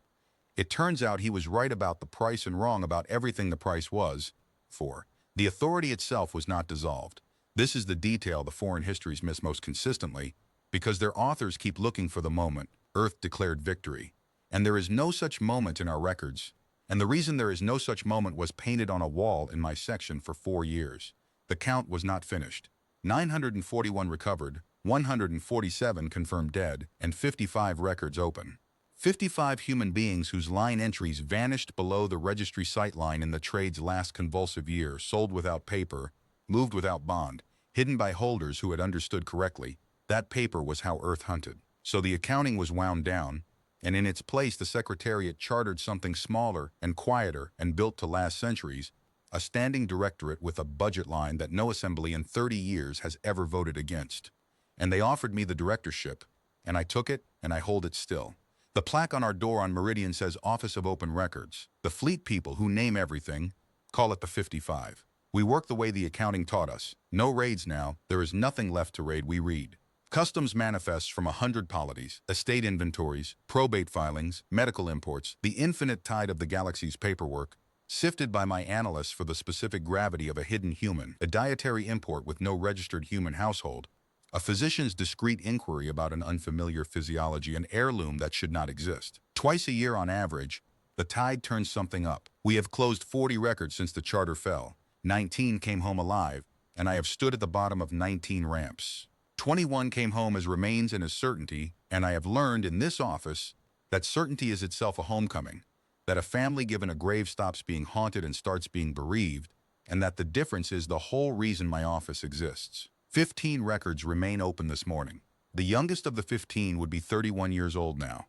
It turns out he was right about the price and wrong about everything the price was for. The authority itself was not dissolved. This is the detail the foreign histories miss most consistently, because their authors keep looking for the moment Earth declared victory. And there is no such moment in our records. And the reason there is no such moment was painted on a wall in my section for 4 years. The count was not finished. 941 recovered, 147 confirmed dead, and 55 records open. 55 human beings whose line entries vanished below the registry sight line in the trade's last convulsive year, sold without paper, moved without bond, hidden by holders who had understood correctly. That paper was how Earth hunted. So the accounting was wound down, and in its place the Secretariat chartered something smaller and quieter and built to last centuries, a standing directorate with a budget line that no assembly in 30 years has ever voted against. And they offered me the directorship, and I took it, and I hold it still. The plaque on our door on Meridian says Office of Open Records. The fleet people who name everything call it the 55. We work the way the accounting taught us. No raids now. There is nothing left to raid. We read. Customs manifests from 100 polities, estate inventories, probate filings, medical imports, the infinite tide of the galaxy's paperwork, sifted by my analysts for the specific gravity of a hidden human, a dietary import with no registered human household, a physician's discreet inquiry about an unfamiliar physiology, an heirloom that should not exist. Twice a year on average, the tide turns something up. We have closed 40 records since the charter fell. 19 came home alive, and I have stood at the bottom of 19 ramps. 21 came home as remains and as certainty, and I have learned in this office that certainty is itself a homecoming, that a family given a grave stops being haunted and starts being bereaved, and that the difference is the whole reason my office exists. 15 records remain open this morning. The youngest of the 15 would be 31 years old now.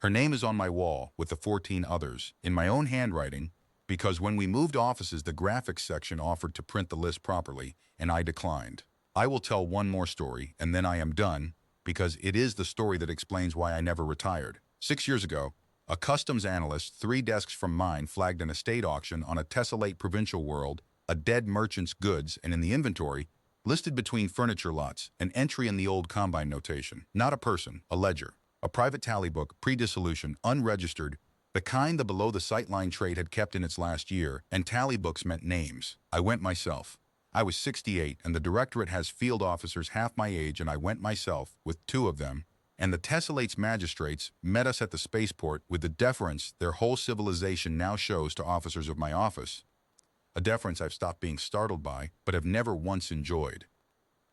Her name is on my wall with the 14 others, in my own handwriting, because when we moved offices, the graphics section offered to print the list properly, and I declined. I will tell one more story, and then I am done, because it is the story that explains why I never retired. 6 years ago, a customs analyst 3 desks from mine flagged an estate auction on a tessellate provincial world, a dead merchant's goods, and in the inventory, listed between furniture lots, an entry in the old Combine notation. Not a person, a ledger. A private tally book, pre-dissolution, unregistered, the kind the below-the-sightline trade had kept in its last year, and tally books meant names. I went myself. I was 68, and the directorate has field officers half my age, and I went myself, with 2 of them, and the tessellate's magistrates met us at the spaceport with the deference their whole civilization now shows to officers of my office, a deference I've stopped being startled by, but have never once enjoyed.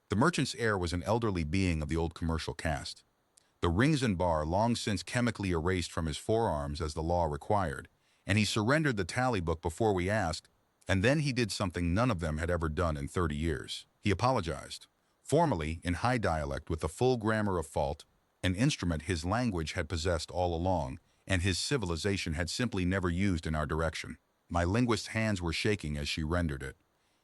The merchant's heir was an elderly being of the old commercial caste. the rings and bar long since chemically erased from his forearms as the law required, and he surrendered the tally book before we asked, and then he did something none of them had ever done in 30 years. He apologized, formally in high dialect with the full grammar of fault, an instrument his language had possessed all along, and his civilization had simply never used in our direction. My linguist's hands were shaking as she rendered it.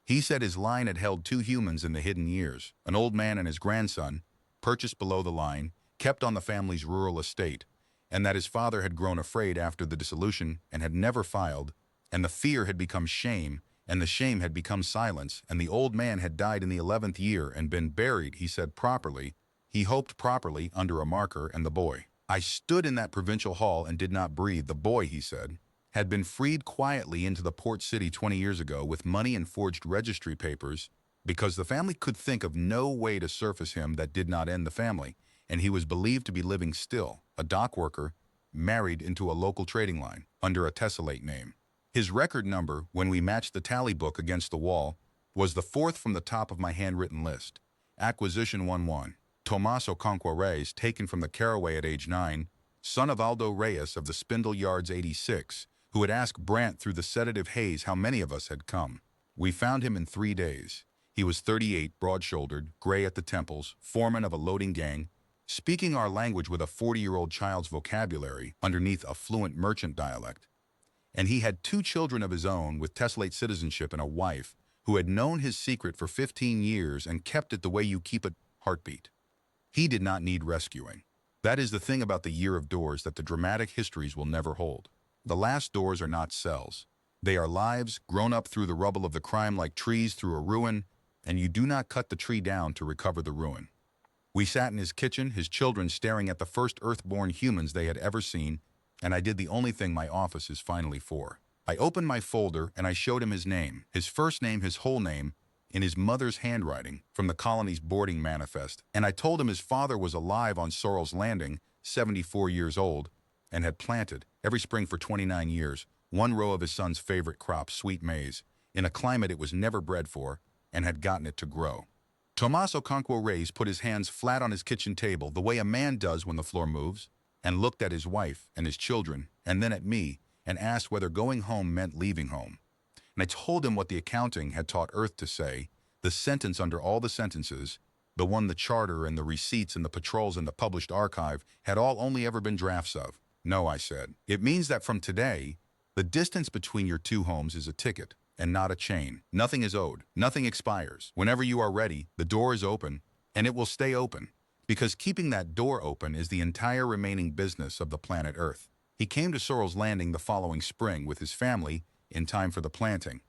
He said his line had held two humans in the hidden years, an old man and his grandson, purchased below the line, kept on the family's rural estate, and that his father had grown afraid after the dissolution and had never filed, and the fear had become shame, and the shame had become silence, and the old man had died in the 11th year and been buried, he said properly, he hoped properly, under a marker, and the boy. I stood in that provincial hall and did not breathe. The boy, he said, had been freed quietly into the port city 20 years ago with money and forged registry papers because the family could think of no way to surface him that did not end the family, and he was believed to be living still, a dock worker, married into a local trading line, under a tessellate name. His record number, when we matched the tally book against the wall, was the fourth from the top of my handwritten list. Acquisition 1-1. Tomaso Conqua Reyes, taken from the caraway at age 9, son of Aldo Reyes of the Spindle Yards 86, who had asked Brant through the sedative haze how many of us had come. We found him in 3 days. He was 38, broad-shouldered, gray at the temples, foreman of a loading gang, speaking our language with a 40-year-old child's vocabulary underneath a fluent merchant dialect. And he had 2 children of his own with tessellate citizenship and a wife who had known his secret for 15 years and kept it the way you keep a heartbeat. He did not need rescuing. That is the thing about the Year of Doors that the dramatic histories will never hold. The last doors are not cells. They are lives grown up through the rubble of the crime like trees through a ruin, and you do not cut the tree down to recover the ruin. We sat in his kitchen, his children staring at the first earth-born humans they had ever seen, and I did the only thing my office is finally for. I opened my folder and I showed him his name, his first name, his whole name, in his mother's handwriting from the colony's boarding manifest, and I told him his father was alive on Sorrel's Landing, 74 years old, and had planted, every spring for 29 years, 1 row of his son's favorite crop, sweet maize, in a climate it was never bred for, and had gotten it to grow. Tomaso Conqua Reyes put his hands flat on his kitchen table, the way a man does when the floor moves, and looked at his wife and his children, and then at me, and asked whether going home meant leaving home. And I told him what the accounting had taught Earth to say, the sentence under all the sentences, the one the charter and the receipts and the patrols and the published archive had all only ever been drafts of. No, I said. It means that from today, the distance between your 2 homes is a ticket and not a chain. Nothing is owed. Nothing expires. Whenever you are ready, the door is open, and it will stay open, because keeping that door open is the entire remaining business of the planet Earth. He came to Sorrel's Landing the following spring with his family in time for the planting.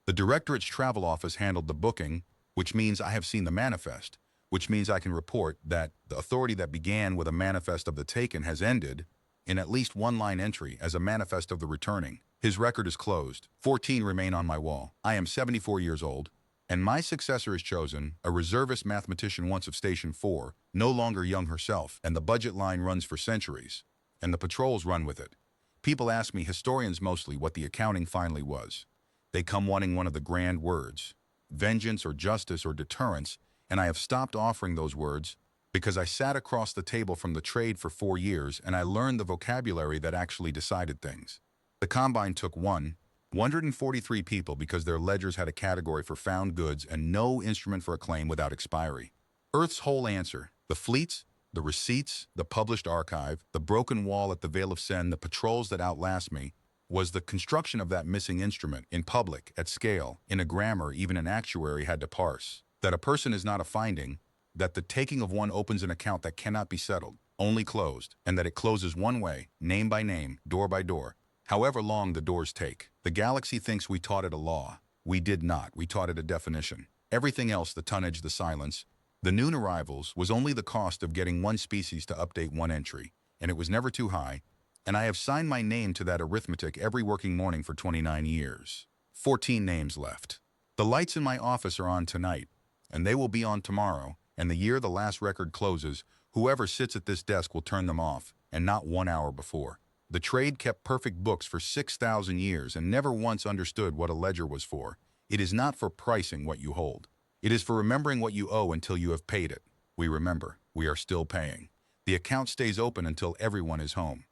The Directorate's travel office handled the booking, which means I have seen the manifest, which means I can report that the authority that began with a manifest of the taken has ended in at least 1-line entry as a manifest of the returning. His record is closed. 14 remain on my wall. I am 74 years old, and my successor is chosen, a reservist mathematician once of Station 4, no longer young herself, and the budget line runs for centuries, and the patrols run with it. People ask me, historians mostly, what the accounting finally was. They come wanting one of the grand words, vengeance or justice or deterrence, and I have stopped offering those words because I sat across the table from the trade for 4 years and I learned the vocabulary that actually decided things. The Combine took 143 people because their ledgers had a category for found goods and no instrument for a claim without expiry. Earth's whole answer, the fleets, the receipts, the published archive, the broken wall at the Vale of Seine, the patrols that outlast me, was the construction of that missing instrument, in public, at scale, in a grammar even an actuary had to parse. That a person is not a finding, that the taking of one opens an account that cannot be settled, only closed, and that it closes one way, name by name, door by door, however long the doors take. The galaxy thinks we taught it a law. We did not. We taught it a definition. Everything else, the tonnage, the silence, the noon arrivals, was only the cost of getting one species to update one entry, and it was never too high, and I have signed my name to that arithmetic every working morning for 29 years. 14 names left. The lights in my office are on tonight, and they will be on tomorrow, and the year the last record closes, whoever sits at this desk will turn them off, and not 1 hour before. The trade kept perfect books for 6,000 years and never once understood what a ledger was for. It is not for pricing what you hold. It is for remembering what you owe until you have paid it. We remember. We are still paying. The account stays open until everyone is home.